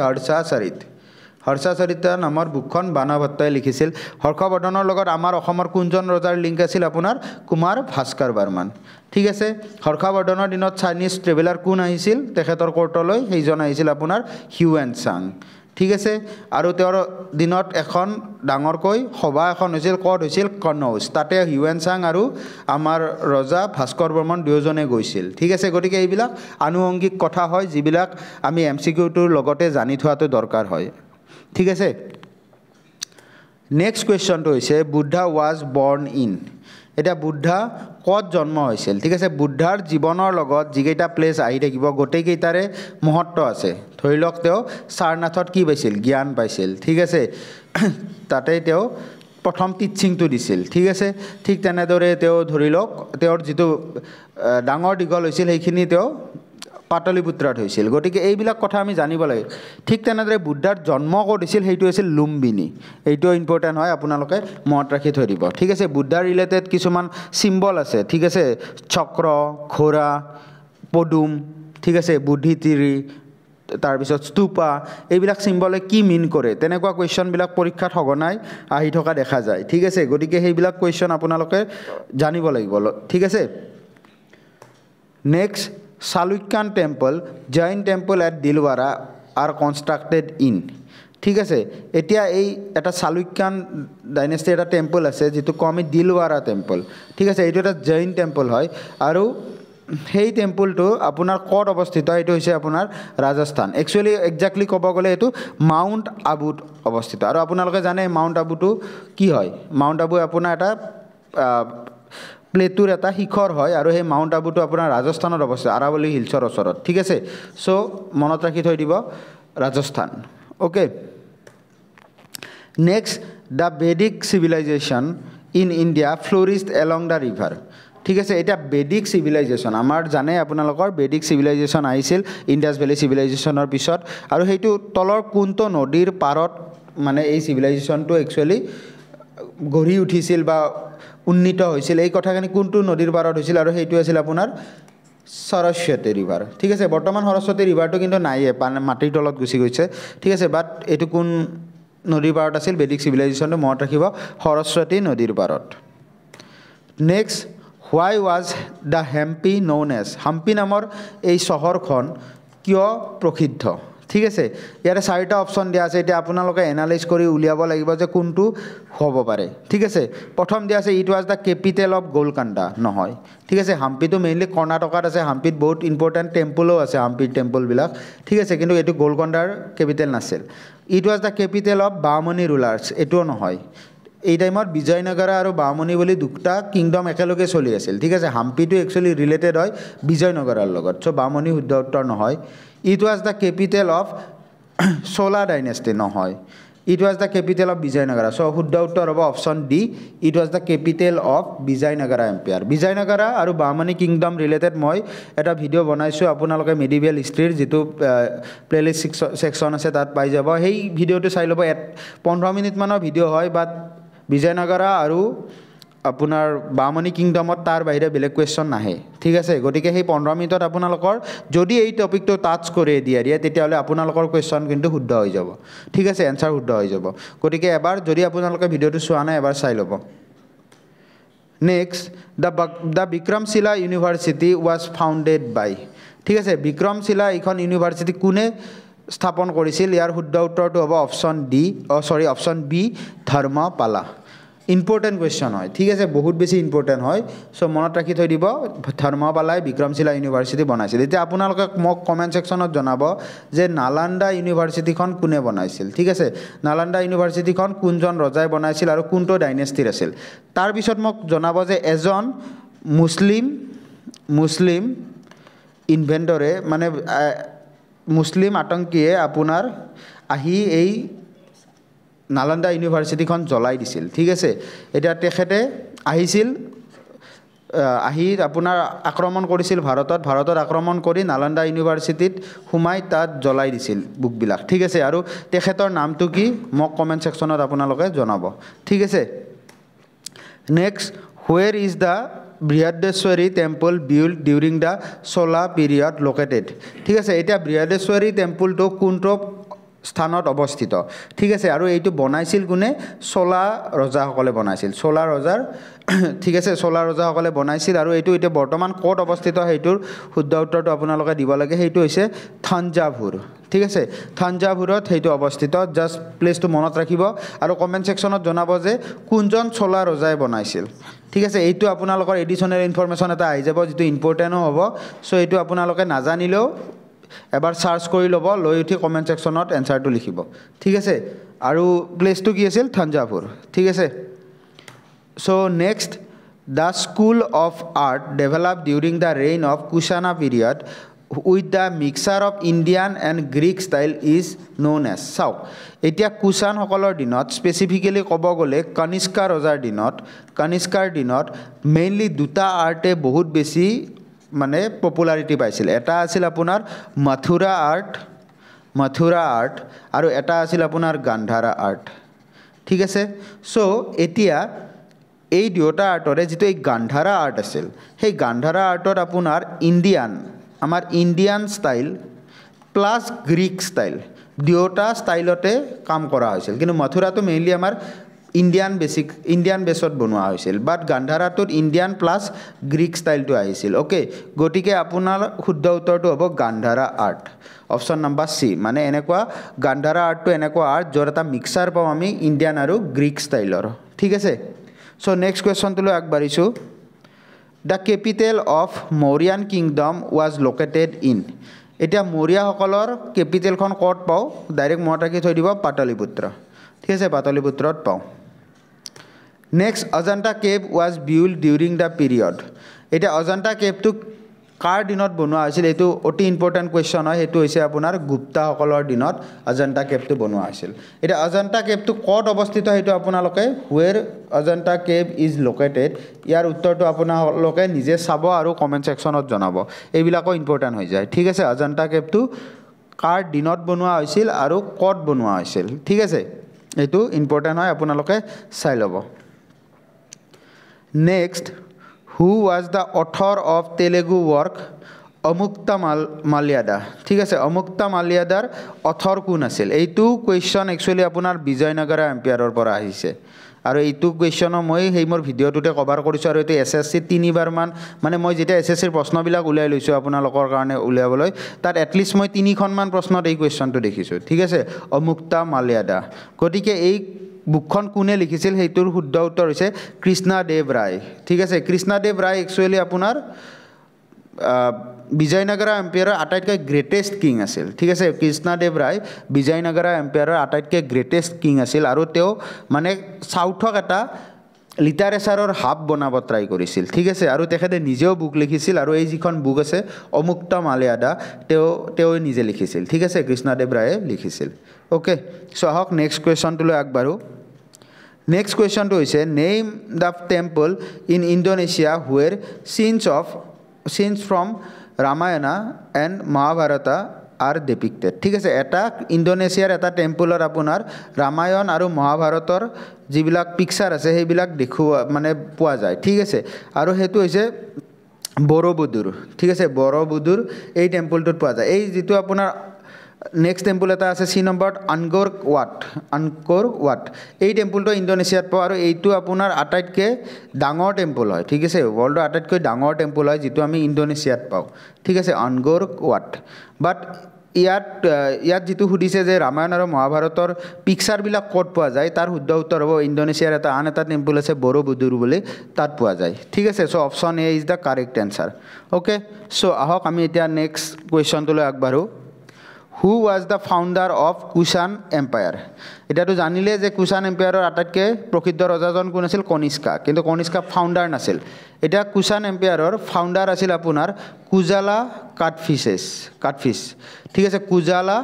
হৰ্ষাচৰিত নামৰ বুকখন বাণভট্টয়ে লিখিছিল হৰ্ষবৰ্ধনৰ লগত আমাৰ অসমৰ কোনজন ৰজাৰ লিংক আছিল আপোনাৰ কুমাৰ ভাস্কৰ বৰ্মন ঠিক আছে হৰ্ষবৰ্ধনৰ দিনত চাইনিজ ট্ৰেভেলাৰ কোন আহিছিল তেখেতৰ কোৰ্টলৈ সেইজন আহিছিল আপোনাৰ হিউৱেন চাং ঠিক আছে আৰু তেওঁৰ দিনত এখন ডাঙৰকৈ সভা এখন হৈছিল কত হৈছিল কনৌজ তাতে হিউৱেন চাং আৰু আমাৰ ৰজা ভাস্কৰ বৰ্মন দুয়োজনে গৈছিল ঠিক আছে গতিকে এইবিলাক আনুষংগিক কথা হয় যিবিলাক আমি এমসিকিউটোৰ লগতে জানি থোৱাটো দৰকাৰ হয় ঠিক আছে নেক্সট কোৱেশ্চনটো হৈছে বুদ্ধা ওয়াজ বৰ্ন ইন এটা বুদ্ধা কত জন্ম হৈছিল ঠিক আছে বুদ্ধাৰ জীৱনৰ লগত যিকেইটা প্লেস আহি থাকিব গোটেই কেইটাৰে মহত্ব আছে ধৰি লওক তেওঁ সাৰনাথত কি পাইছিল জ্ঞান পাইছিল ঠিক আছে তাতে তেওঁ প্ৰথম টিচিংটো দিছিল ঠিক আছে ঠিক তেনেদৰে তেওঁ ধৰি লওক তেওঁৰ যিটো ডাঙৰ দীঘল হৈছিল সেইখিনি তেওঁ পাটলিপুত্ৰত হৈছিল গতিকে এইবিলাক কথা আমি জানিব লাগে ঠিক তেনেদৰে বুদ্ধাৰ জন্ম ক'ত হৈছিল সেইটো আছিল লুম্বিনী এইটো ইম্পৰ্টেন্ট হয় আপোনালোকে মনত ৰাখি থৈ দিব ঠিক আছে বুদ্ধাৰ ৰিলেটেড কিছুমান সিম্বল আছে ঠিক আছে চক্ৰ ঘোঁৰা পদুম ঠিক আছে বুদ্ধিতিৰি তাৰ পিছত স্তূপা এইবিলাক সিম্বলে কি মিন কৰে তেনেকুৱা কোৱেশ্চন বিলাক পৰীক্ষাত সঘনাই আহি থকা দেখা যায় ঠিক আছে গতিকে সেইবিলাক কোৱেশ্চন আপোনালোকে জানিব লাগিব ঠিক আছে next Chalukyan temple, Jain temple at Dilwara are constructed in. ঠিক আছে এতিয়া এই এটা Chalukyan dynasty এটা টেম্পল আছে যেটো কমি দিলৱাৰা টেম্পল ঠিক আছে এইটো এটা জৈন টেম্পল হয় আৰু সেই টেম্পলটো আপোনাৰ কত অৱস্থিত এটো হৈছে আপোনাৰ ৰাজস্থান একচুয়ালি এক্স্যাক্টলি ক'ব গলে এটো মাউন্ট আবুত অৱস্থিত আৰু আপোনালোকে জানে মাউন্ট আবুটো কি হয় মাউন্ট আবু আপোনাৰ এটা প্লেটুৰ এটা শিখৰ হয় আৰু সেই মাউন্ট আবুটো আপোনাৰ ৰাজস্থানত অৱস্থিত আৰাৱলী হিলছৰ ওচৰত ঠিক আছে সো মনত ৰাখি থৈ দিব Rajasthan okay next the Vedic civilisation in India flourished along the river ঠিক আছে এটা বেদিক সিভিলাইজেশন আমাৰ জানে আপোনালোকৰ বেদিক সিভিলাইজেশন আহিছিল ইন্ডাস ভ্যালি সিভিলাইজেশনৰ পিছত আৰু সেইটো তলৰ কোনটো নদীৰ পাৰত মানে এই সিভিলাইজেশনটো একচুয়ালি গঢ়ি উঠিছিল বা উন্নীত হৈছিল এই কথাখিনি কোনটো নদীৰ পাৰত হৈছিল আৰু সেইটো আছিল আপোনাৰ সৰস্বতী ৰিভাৰ ঠিক আছে বৰ্তমান সৰস্বতী ৰিভাৰটো কিন্তু নাইয়ে মাটিৰ তলত গুচি গৈছে ঠিক আছে বাট এটো কোন নদীৰ পাৰত আছিল বেদিক সিভিলাইজেশনটো মনত ৰাখিব সৰস্বতী নদীৰ পাৰত next why was the Hampi known as Hampi নামৰ এই চহৰখন কিয় প্ৰসিদ্ধ ঠিক আছে ইয়াৰে চাৰিটা অপচন দিয়া আছে এটা আপোনালোকে এনালাইজ কৰি উলিয়াব লাগিব যে কোনটো হ'ব পাৰে ঠিক আছে প্ৰথম দিয়া আছে it was the capital of Golconda নহয় ঠিক আছে হাম্পিটো মেইনলি কৰ্ণাটকাত আছে হাম্পিত বহুত ইম্পৰ্টেন্ট টেম্পলও আছে হাম্পিৰ টেম্পল বিলাক ঠিক আছে কিন্তু এটো গোলকাণ্ডাৰ ক্যাপিটাল নাছিল it was the capital of Bamni rulers এটো নহয় এই টাইমত বিজয়নগৰ আৰু বামনি বুলি দুটা কিংডম একেলগে চলি আছিল ঠিক আছে হাম্পিটো একচুয়ালি ৰিলেটেড হয় বিজয়নগৰৰ লগত সো বামনি শুদ্ধ উত্তৰ নহয় It was the capital of Chola dynasty নহয় It was the capital of Vijayanagara. So শুদ্ধ উত্তৰ হ'ব option D, it was the capital of Vijayanagara empire. Vijayanagara আৰু বামনী কিংডম ৰিলেটেড মই এটা ভিডিঅ' বনাইছোঁ, আপোনালোকে মেডিভেল হিষ্ট্ৰীৰ যিটো প্লেলিষ্ট ছেকশ্যন আছে তাত পাই যাব। সেই ভিডিঅ'টো চাই ল'ব, 15 মিনিটমানৰ ভিডিঅ' হয়, বাট বিজয়নগৰা আৰু আপোনাৰ বামনী কিংডমত তাৰ বাহিৰে বেলেগ কুৱেশ্যন নাহে, ঠিক আছে। গতিকে সেই 15 মিনিটত আপোনালোকৰ যদি এই টপিকটো টাচ কৰি দিয়ে তেতিয়াহ'লে আপোনালোকৰ কুৱেশ্যন কিন্তু শুদ্ধ হৈ যাব, ঠিক আছে, এনচাৰ শুদ্ধ হৈ যাব। গতিকে এবাৰ যদি আপোনালোকে ভিডিঅ'টো চোৱা নাই এবাৰ চাই ল'ব। Next, the Vikramshila university was founded by, ঠিক আছে। বিক্ৰমশিলা এইখন ইউনিভাৰ্চিটি কোনে স্থাপন কৰিছিল? ইয়াৰ শুদ্ধ উত্তৰটো হ'ব option D, option B, Dharmapala. Important question হয়, ঠিক আছে, বহুত বেছি ইম্পৰ্টেণ্ট হয়। চ' মনত ৰাখি থৈ দিব, ধৰ্মপালাই বিক্ৰমশিলা ইউনিভাৰ্চিটি বনাইছিল। এতিয়া আপোনালোকে মোক কমেণ্ট ছেকশ্যনত জনাব যে নালন্দা ইউনিভাৰ্চিটিখন কোনে বনাইছিল, ঠিক আছে। নালন্দা ইউনিভাৰ্চিটিখন কোনজন ৰজাই বনাইছিল আৰু কোনটো ডাইনেষ্টিৰ আছিল। তাৰপিছত মোক জনাব যে এজন মুছলিম ইনভেণ্টৰে মানে মুছলিম আতংকীয়ে আপোনাৰ আহি এই নালন্দা ইউনিভাৰ্চিটিখন জ্বলাই দিছিল, ঠিক আছে। এতিয়া তেখেতে আহি আপোনাৰ আক্ৰমণ কৰিছিল ভাৰতত আক্ৰমণ কৰি নালন্দা ইউনিভাৰ্চিটিত সোমাই তাত জ্বলাই দিছিল বুকবিলাক, ঠিক আছে। আৰু তেখেতৰ নামটো কি মোক কমেণ্ট ছেকশ্যনত আপোনালোকে জনাব, ঠিক আছে। Next, where is the Brihadeeswara temple build during the Chola period located, ঠিক আছে। এতিয়া বৃহদেশ্বৰী টেম্পলটো কোনটো স্থানত অৱস্থিত, ঠিক আছে। আৰু এইটো বনাইছিল কোনে? চোলা ৰজাসকলে বনাইছিল, চোলা ৰজাৰ, ঠিক আছে, চোলা ৰজাসকলে বনাইছিল। আৰু এইটো এতিয়া বৰ্তমান ক'ত অৱস্থিত সেইটোৰ শুদ্ধ উত্তৰটো আপোনালোকে দিব লাগে। সেইটো হৈছে থাঞ্জাভুৰ, ঠিক আছে। থাঞ্জাভুৰত সেইটো অৱস্থিত, জাষ্ট প্লেচটো মনত ৰাখিব আৰু কমেণ্ট ছেকশ্যনত জনাব যে কোনজন চোলা ৰজাই বনাইছিল, ঠিক আছে। এইটো আপোনালোকৰ এডিশ্যনেল ইনফৰমেশ্যন এটা আহি যাব যিটো ইম্পৰ্টেণ্টো হ'ব। চ' এইটো আপোনালোকে নাজানিলেও এবাৰ চাৰ্চ কৰি ল'ব, লৈ উঠি কমেণ্ট ছেকশ্যনত এনচাৰটো লিখিব, ঠিক আছে। আৰু প্লেচটো কি আছিল? থাঞ্জাভুৰ, ঠিক আছে। So' next, the school of art develop during the reign of Kushana period with the mixture of Indian and Greek style is known as. চাওক, এতিয়া কুশানসকলৰ দিনত, স্পেচিফিকেলি ক'ব গ'লে কনিষ্কাৰ দিনত মেইনলি দুটা আৰ্টে বহুত বেছি মানে পপুলাৰিটি পাইছিল। এটা আছিল আপোনাৰ মথুৰা আৰ্ট আৰু এটা আছিল আপোনাৰ গান্ধাৰা আৰ্ট, ঠিক আছে। চ' এতিয়া এই দুয়োটা আৰ্টৰে যিটো এই গান্ধাৰা আৰ্ট আছিল, সেই গান্ধাৰা আৰ্টত আপোনাৰ আমাৰ Indian style plus Greek style দুয়োটা ষ্টাইলতে কাম কৰা হৈছিল। কিন্তু মথুৰাটো মেইনলি আমাৰ ইণ্ডিয়ান বেছত বনোৱা হৈছিল, বাট গান্ধাৰাটোত ইণ্ডিয়ান প্লাছ গ্ৰীক ষ্টাইলটো আহিছিল, অ'কে। গতিকে আপোনাৰ শুদ্ধ উত্তৰটো হ'ব গান্ধাৰা আৰ্ট, অপশ্যন নম্বৰ চি। মানে গান্ধাৰা আৰ্টটো এনেকুৱা আৰ্ট য'ত এটা মিক্সাৰ পাওঁ আমি ইণ্ডিয়ান আৰু গ্ৰীক ষ্টাইলৰ, ঠিক আছে। চ' নেক্সট কুৱেশ্যনটোলৈ আগবাঢ়িছোঁ। The capital of Mauryan kingdom was located in. এতিয়া মৌৰিয়াসকলৰ কেপিটেলখন ক'ত পাওঁ? ডাইৰেক্ট মনত ৰাখি থৈ দিব, পাটলিপুত্ৰ, ঠিক আছে, পাটলিপুত্ৰত পাওঁ। Next, Ajanta cave was build during the period. এতিয়া অজন্তা কেভটো কাৰ দিনত বনোৱা হৈছিল? এইটো অতি ইম্পৰ্টেণ্ট কুৱেশ্যন হয়। সেইটো হৈছে আপোনাৰ গুপ্তাসকলৰ দিনত অজন্তা কেভটো বনোৱা হৈছিল। এতিয়া অজন্তা কেভটো ক'ত অৱস্থিত সেইটো আপোনালোকে where Ajanta cave is located, ইয়াৰ উত্তৰটো আপোনালোকে নিজে চাব আৰু কমেণ্ট ছেকশ্যনত জনাব। এইবিলাকো ইম্পৰ্টেণ্ট হৈ যায়, ঠিক আছে। অজন্তা কেভটো কাৰ দিনত বনোৱা হৈছিল আৰু ক'ত বনোৱা হৈছিল, ঠিক আছে। এইটো ইম্পৰ্টেণ্ট হয়, আপোনালোকে চাই ল'ব। Next, who was the author of Telugu work Amuktamalyada, ঠিক আছে। অমুক্তামাল্যাদাৰ অথৰ কোন আছিল? এইটো কুৱেশ্যন একচুৱেলি আপোনাৰ বিজয়নগৰা এম্পায়াৰৰ পৰা আহিছে। আৰু এইটো কুৱেশ্যনো মই মোৰ ভিডিঅ'টোতে কভাৰ কৰিছোঁ। আৰু এইটো SSC 3বাৰমান, মানে মই যেতিয়া SSCৰ প্ৰশ্নবিলাক উলিয়াই লৈছোঁ আপোনালোকৰ কাৰণে উলিয়াবলৈ, তাত এটলিষ্ট মই 3খনমান প্ৰশ্নত এই কুৱেশ্যনটো দেখিছোঁ, ঠিক আছে, অমুক্তামাল্যাদা। গতিকে এই বুকখন কোনে লিখিছিল? সেইটোৰ শুদ্ধ উত্তৰ হৈছে কৃষ্ণদেৱ ৰায়, ঠিক আছে। কৃষ্ণদেৱ ৰায় একচুৱেলি আপোনাৰ বিজয়নগৰা এম্পায়াৰৰ আটাইতকৈ গ্ৰেটেষ্ট কিং আছিল, ঠিক আছে। কৃষ্ণদেৱ ৰায় বিজয়নগৰা এম্পায়াৰৰ আটাইতকৈ গ্ৰেটেষ্ট কিং আছিল। আৰু তেওঁ মানে চাউথক এটা লিটাৰেচাৰৰ হাব বনাব ট্ৰাই কৰিছিল ঠিক আছে আৰু তেখেতে নিজেও বুক লিখিছিল আৰু এই যিখন বুক আছে অমুক্ত মালিয়াদা তেওঁ নিজে লিখিছিল ঠিক আছে কৃষ্ণদেৱ ৰায়ে লিখিছিল ওকে সো আহক নেক্সট কুৱেশ্যনটোলৈ আগবাঢ়ো নেক্সট কুৱেশ্যনটো হৈছে name the temple in Indonesia where scenes from Ramayana and Mahabharata are depicted ঠিক আছে এটা ইণ্ডোনেছিয়াৰ এটা টেম্পলৰ আপোনাৰ ৰামায়ণ আৰু মহাভাৰতৰ যিবিলাক পিকচাৰ আছে সেইবিলাক দেখুওৱা মানে পোৱা যায় ঠিক আছে আৰু সেইটো হৈছে বৰবুদুৰ ঠিক আছে বৰবুদুৰ এই টেম্পলটোত পোৱা যায় এই যিটো আপোনাৰ নেক্সট টেম্পল এটা আছে চি নম্বৰত আনকোৰ ৱাট এই টেম্পলটো ইণ্ডোনেছিয়াত পোৱা আৰু এইটো আপোনাৰ আটাইতকৈ ডাঙৰ টেম্পল হয় ঠিক আছে ৱৰ্ল্ডৰ আটাইতকৈ ডাঙৰ টেম্পল হয় যিটো আমি ইণ্ডোনেছিয়াত পাওঁ ঠিক আছে আনকোৰ ৱাট বাট ইয়াত যিটো সুধিছে যে ৰামায়ণ আৰু মহাভাৰতৰ পিকচাৰবিলাক ক'ত পোৱা যায় তাৰ শুদ্ধ উত্তৰ হ'ব ইণ্ডোনেছিয়াৰ আন এটা টেম্পল আছে বৰবুদুৰ বুলি তাত পোৱা যায় ঠিক আছে so' option A is the correct answer okay so' আহক আমি এতিয়া নেক্সট কুৱেশ্যনটোলৈ আগবাঢ়োঁ who was the founder of Kushan empire এতিয়াতো জানিলে যে কুষাণ এম্পায়াৰৰ আটাইতকৈ প্ৰসিদ্ধ ৰজাজন কোন আছিল কনিষ্কা কিন্তু কনিষ্কা ফাউণ্ডাৰ নাছিল এতিয়া কুষাণ এম্পায়াৰৰ ফাউণ্ডাৰ আছিল আপোনাৰ কুজালা কাটফিছ ঠিক আছে কুজালা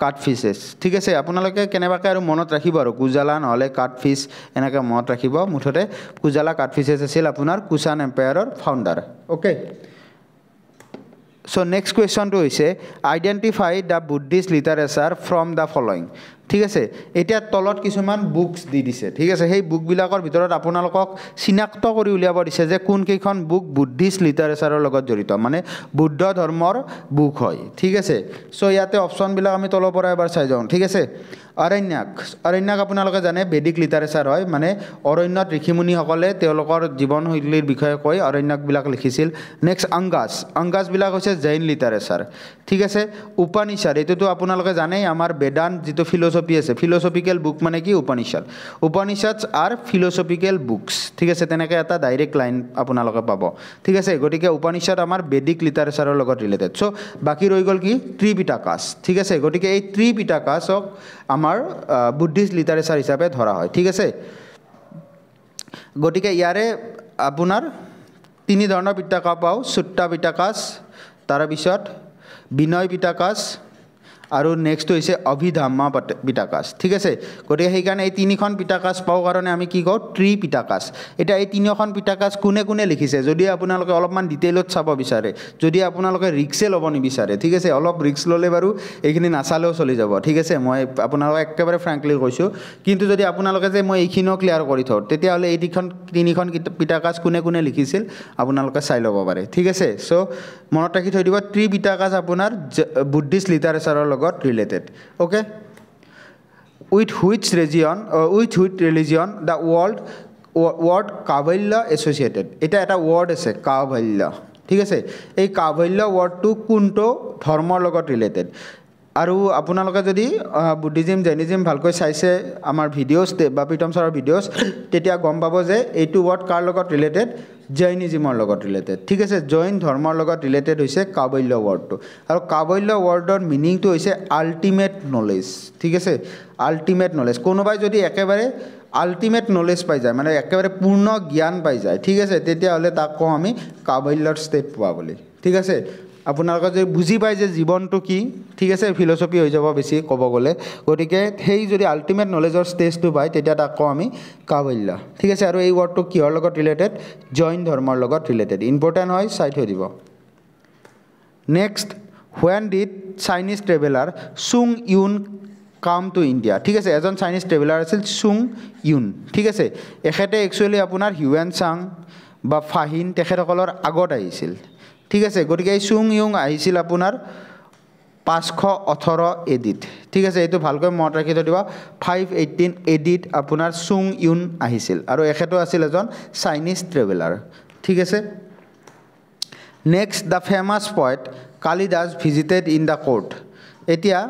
কাটফিছেছ ঠিক আছে আপোনালোকে কেনেবাকৈ আৰু মনত ৰাখিব আৰু কুজালা নহ'লে কাটফিছ এনেকৈ মনত ৰাখিব মুঠতে কুজালা কাটফিছেছ আছিল আপোনাৰ কুষাণ এম্পায়াৰৰ founder okay So next question to is identify the Buddhist literature from the following. ঠিক আছে এতিয়া তলত কিছুমান বুকস দি দিছে ঠিক আছে সেই বুকবিলাকৰ ভিতৰত আপোনালোকক চিনাক্ত কৰি উলিয়াব দিছে যে কোন কেইখন বুক বুদ্ধিষ্ট লিটাৰেচাৰৰ লগত জড়িত মানে বুদ্ধ ধৰ্মৰ বুক হয় ঠিক আছে সো ইয়াতে অপশ্যনবিলাক আমি তলৰ পৰা এবাৰ চাই যাওঁ ঠিক আছে অৰণ্যক আপোনালোকে জানে বেদিক লিটাৰেচাৰ হয় মানে অৰণ্যত ঋষিমুনিসকলে তেওঁলোকৰ জীৱনশৈলীৰ বিষয়ে কৈ অৰণ্যকবিলাক লিখিছিল নেক্সট অংগাছবিলাক হৈছে জৈন লিটাৰেচাৰ ঠিক আছে উপনিষদ এইটোতো আপোনালোকে জানেই আমাৰ বেদান্ত যিটো ফিলচফি আছে ফিলচফিকেল বুক মানে কি উপনিষদ আৰ ফিলচফিকেল বুকছ ঠিক আছে তেনেকৈ এটা ডাইৰেক্ট লাইন আপোনালোকে পাব ঠিক আছে গতিকে উপনিষদ আমাৰ বেদিক লিটাৰেচাৰৰ লগত ৰিলেটেড চ' বাকী ৰৈ গ'ল কি ত্ৰিপিটাকাছ ঠিক আছে গতিকে এই ত্ৰিপিটাকাছক আমাৰ বুদ্ধিষ্ট লিটাৰেচাৰ হিচাপে ধৰা হয় ঠিক আছে গতিকে ইয়াৰে আপোনাৰ তিনি ধৰণৰ পিটাকা পাওঁ চুট্টা পিটাকাছ তাৰপিছত বিনয় পিটাকাছ আৰু নেক্সট হৈছে অভিধাম্মা পিটাকাছ ঠিক আছে গতিকে সেইকাৰণে এই তিনিখন পিটাকাছ পাওঁ কাৰণে আমি কি কওঁ ত্ৰিপিটাকাছ এতিয়া এই তিনিখন পিটাকাছ কোনে কোনে লিখিছে যদি আপোনালোকে অলপমান ডিটেইলত চাব বিচাৰে যদি আপোনালোকে ৰিক্সে ল'ব নিবিচাৰে ঠিক আছে অলপ ৰিক্স ল'লে বাৰু এইখিনি নাচালেও চলি যাব ঠিক আছে মই আপোনালোকক একেবাৰে ফ্ৰেংকলি কৈছোঁ কিন্তু যদি আপোনালোকে যে মই এইখিনিও ক্লিয়াৰ কৰি থওঁ তেতিয়াহ'লে এই তিনিখন পিটাকাছ কোনে কোনে লিখিছিল আপোনালোকে চাই ল'ব পাৰে ঠিক আছে চ' মনত ৰাখি থৈ দিব ত্ৰিপিটাকাছ আপোনাৰ বুদ্ধিষ্ট লিটাৰেচাৰৰ লগত related okay with which religion the word কাভল্য associated এটা ৱৰ্ড আছে কাভল্য ঠিক আছে এই কাভল্য ৱৰ্ডটো কোনটো ধৰ্মৰ লগত ৰিলেটেড আৰু আপোনালোকে যদি বুদ্ধিজিম জৈনিজিম ভালকৈ চাইছে আমাৰ ভিডিঅ'ছ বা প্ৰীতম ছাৰৰ ভিডিঅ'ছ তেতিয়া গম পাব যে এইটো ৱৰ্ড কাৰ লগত ৰিলেটেড জৈনিজিমৰ লগত ৰিলেটেড ঠিক আছে জৈন ধৰ্মৰ লগত ৰিলেটেড হৈছে কাভল্য ৱৰ্ডটো আৰু কাভল্য ৱৰ্ডৰ মিনিংটো হৈছে আল্টিমেট নলেজ ঠিক আছে আল্টিমেট নলেজ কোনোবাই যদি একেবাৰে আল্টিমেট নলেজ পাই যায় মানে একেবাৰে পূৰ্ণ জ্ঞান পাই যায় ঠিক আছে তেতিয়াহ'লে তাক কওঁ আমি কাভল্যৰ ষ্টেট পোৱা বুলি ঠিক আছে আপোনালোকে যদি বুজি পায় যে জীৱনটো কি ঠিক আছে ফিলচফি হৈ যাব বেছি ক'ব গ'লে গতিকে সেই যদি আল্টিমেট নলেজৰ ষ্টেজটো পায় তেতিয়া তাক কওঁ আমি কাভল্য ঠিক আছে আৰু এই ৱৰ্ডটো কিহৰ লগত ৰিলেটেড জৈন ধৰ্মৰ লগত ৰিলেটেড ইম্পৰ্টেণ্ট হয় চাই থৈ দিব next when did Chinese traveller Sung Yun come to India ঠিক আছে এজন চাইনিজ ট্ৰেভেলাৰ আছিল চুং ইউন ঠিক আছে এখেতে একচুৱেলি আপোনাৰ হিউৱেন চাং বা ফাহিন তেখেতসকলৰ আগত আহিছিল ঠিক আছে গতিকে এই চুং ইউং আহিছিল আপোনাৰ 518 এডিত ঠিক আছে এইটো ভালকৈ মনত ৰাখি থৈ দিব 518 এডিত আপোনাৰ চুং ইউন আহিছিল আৰু এখেতো আছিল এজন চাইনিজ ট্ৰেভেলাৰ ঠিক আছে next the famous poet Kalidas visited in the court এতিয়া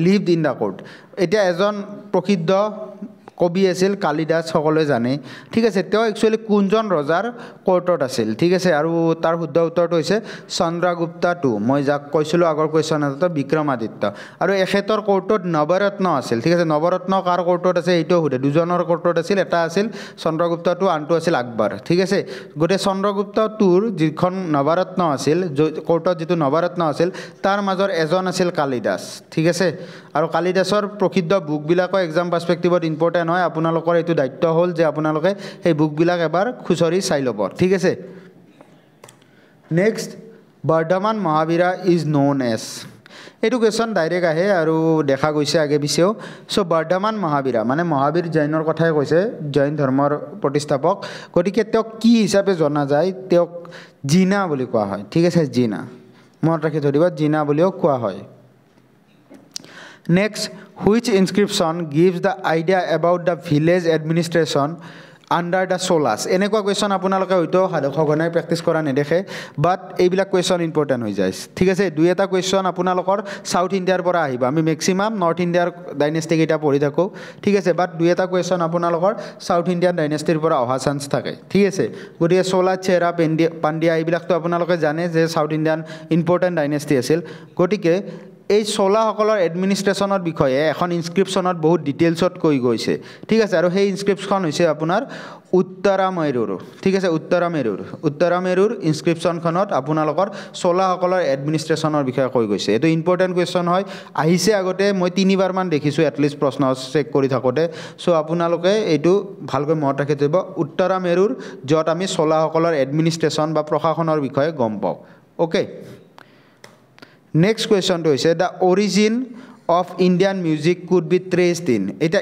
লিভড ইন দ্য কোৰ্ট এতিয়া এজন প্ৰসিদ্ধ কবি আছিল কালিদাস সকলোৱে জানে ঠিক আছে তেওঁ একচুয়ালি কোনজন ৰজাৰ কোৰ্টত আছিল ঠিক আছে আৰু তাৰ শুদ্ধ উত্তৰটো হৈছে চন্দ্ৰগুপ্তা II মই যাক কৈছিলো আগৰ কোৱেশ্চন এটা বিক্ৰমাদিত্য আৰু এখেতৰ কোৰ্টত নৱৰত্ন আছিল ঠিক আছে নৱৰত্ন কাৰ কোৰ্টত আছে এইটো সুধে দুজনৰ কোৰ্টত আছিল এটা আছিল চন্দ্ৰগুপ্তা II আনটো আছিল আকবৰ ঠিক আছে গটে চন্দ্ৰগুপ্তা IIৰ যিখন নৱৰত্ন আছিল কোৰ্টত যেটো নৱৰত্ন আছিল তাৰ মাজৰ এজন আছিল কালিদাস ঠিক আছে আৰু কালিদাসৰ প্ৰসিদ্ধ বুকবিলাকৰ এক্সাম পাৰ্সপেক্টিভত ইম্পৰ্টেন্ট হয় আপোনালোকৰ এইটো দায়িত্ব হ'ল যে আপোনালোকে এই বুকবিলাক এবাৰ খুচৰি চাই ল'ব ঠিক আছে next Vardhamana Mahavira is known as এইটো কোৱেশ্চন ডাইৰেক্ট আহে আৰু দেখা গৈছে আগে পিছেও সো বৰ্ধমান মহাবীৰা মানে মহাবীৰ জৈনৰ কথাই কৈছে জৈন ধৰ্মৰ প্ৰতিষ্ঠাপক গতিকে তেওঁক কি হিচাপে জনা যায় তেওঁক জিনা বুলি কোৱা হয় ঠিক আছে জিনা মনত ৰাখি ধৰিব জিনা বুলিও কোৱা হয় Next, which inscription gives the idea about the village administration under the Solas? এনেকুৱা কোৱেশ্চন আপোনালোকে হয়তো সঘনাই প্ৰেক্টিছ কৰা নেদেখে বাট এইবিলাক কোৱেশ্চন ইম্পৰ্টেণ্ট হৈ যায় ঠিক আছে দুই এটা কোৱেশ্চন আপোনালোকৰ সাউথ ইণ্ডিয়াৰ পৰা আহিব আমি মেক্সিমাম নৰ্থ ইণ্ডিয়াৰ ডাইনেষ্টি কেইটা পঢ়ি থাকোঁ ঠিক আছে বাট দুই এটা কোৱেশ্চন আপোনালোকৰ সাউথ ইণ্ডিয়ান ডাইনেষ্টিৰ পৰা অহা চান্স থাকে ঠিক আছে গতিকে চোলা চেৰা পাণ্ডিয়া এইবিলাকতো আপোনালোকে জানে যে সাউথ ইণ্ডিয়ান ইম্পৰ্টেণ্ট ডাইনেষ্টি আছিল গতিকে এই চোলাসকলৰ এডমিনিষ্ট্ৰেশ্যনৰ বিষয়ে এখন ইনস্ক্ৰিপশ্যনত বহুত ডিটেইলছত কৈ গৈছে ঠিক আছে আৰু সেই ইনস্ক্ৰিপশ্যন হৈছে আপোনাৰ উত্তৰামেৰুৰ ঠিক আছে উত্তৰামেৰুৰ ইনস্ক্ৰিপশ্যনখনত আপোনালোকৰ চোলাসকলৰ এডমিনিষ্ট্ৰেশ্যনৰ বিষয়ে কৈ গৈছে এইটো ইম্পৰ্টেণ্ট কুৱেশ্যন হয় আহিছে আগতে মই তিনিবাৰমান দেখিছোঁ এটলিষ্ট প্ৰশ্ন চেক কৰি থাকোঁতে চ' আপোনালোকে এইটো ভালকৈ মনত ৰাখি থব উত্তৰামেৰুৰ য'ত আমি চোলাসকলৰ এডমিনিষ্ট্ৰেশ্যন বা প্ৰশাসনৰ বিষয়ে গম পাওঁ okay Next question to is the origin of Indian music could be traced in. Eta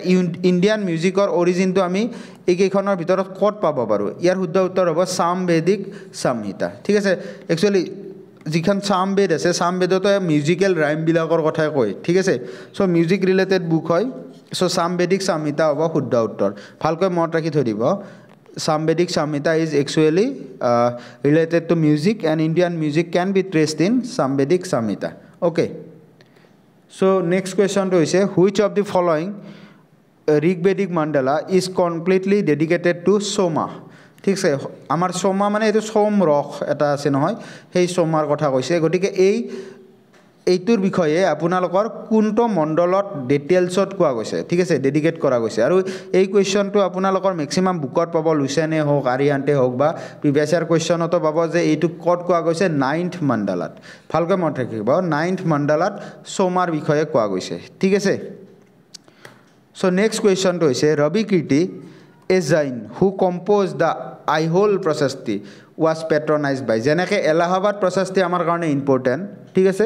Indian music or origin to ami ekeikhonor bhitorot kot pabo paru. Iar huddha uttor hobo Samvedic Samhita. Thik ase actually jikhon Samved ase Samvedoto musical rhyme bilakor kothai koi. Thik ase so music related book hoy. So Samvedic Samhita hobo huddha uttor. Bhalkoi monot rakhi thoribo. Samvedic Samhita is actually related to music and Indian music can be traced in Samvedic Samhita. Okay. So next question to is which of the following Rigvedic mandala is completely dedicated to Soma? ঠিক আছে আমাৰ সোমা মানে এইটো সোম ৰখ এটা আছে নহয় সেই সোমাৰ কথা কৈছে গতিকে এইটোৰ বিষয়ে আপোনালোকৰ কোনটো মণ্ডলত ডিটেইলছত কোৱা গৈছে ঠিক আছে ডেডিকেট কৰা গৈছে আৰু এই কোৱেশ্চনটো আপোনালোকৰ মেক্সিমাম বুকত পাব লুচেনে হওক আৰিয়ান্তে হওক বা প্ৰিভিয়াছ ইয়াৰ কোৱেশ্চনতো পাব যে এইটো ক'ত কোৱা গৈছে 9th মণ্ডলত ভালকৈ মনত ৰাখিব 9th মণ্ডলত সোমাৰ বিষয়ে কোৱা গৈছে ঠিক আছে সো নেক্সট কোৱেশ্চনটো হৈছে ৰবি কীৰ্তি a Jain who composed the Aihole Prashasti was patronized by যেনেকৈ এলাহাবাদ প্ৰশস্তি আমাৰ কাৰণে ইম্পৰ্টেণ্ট ঠিক আছে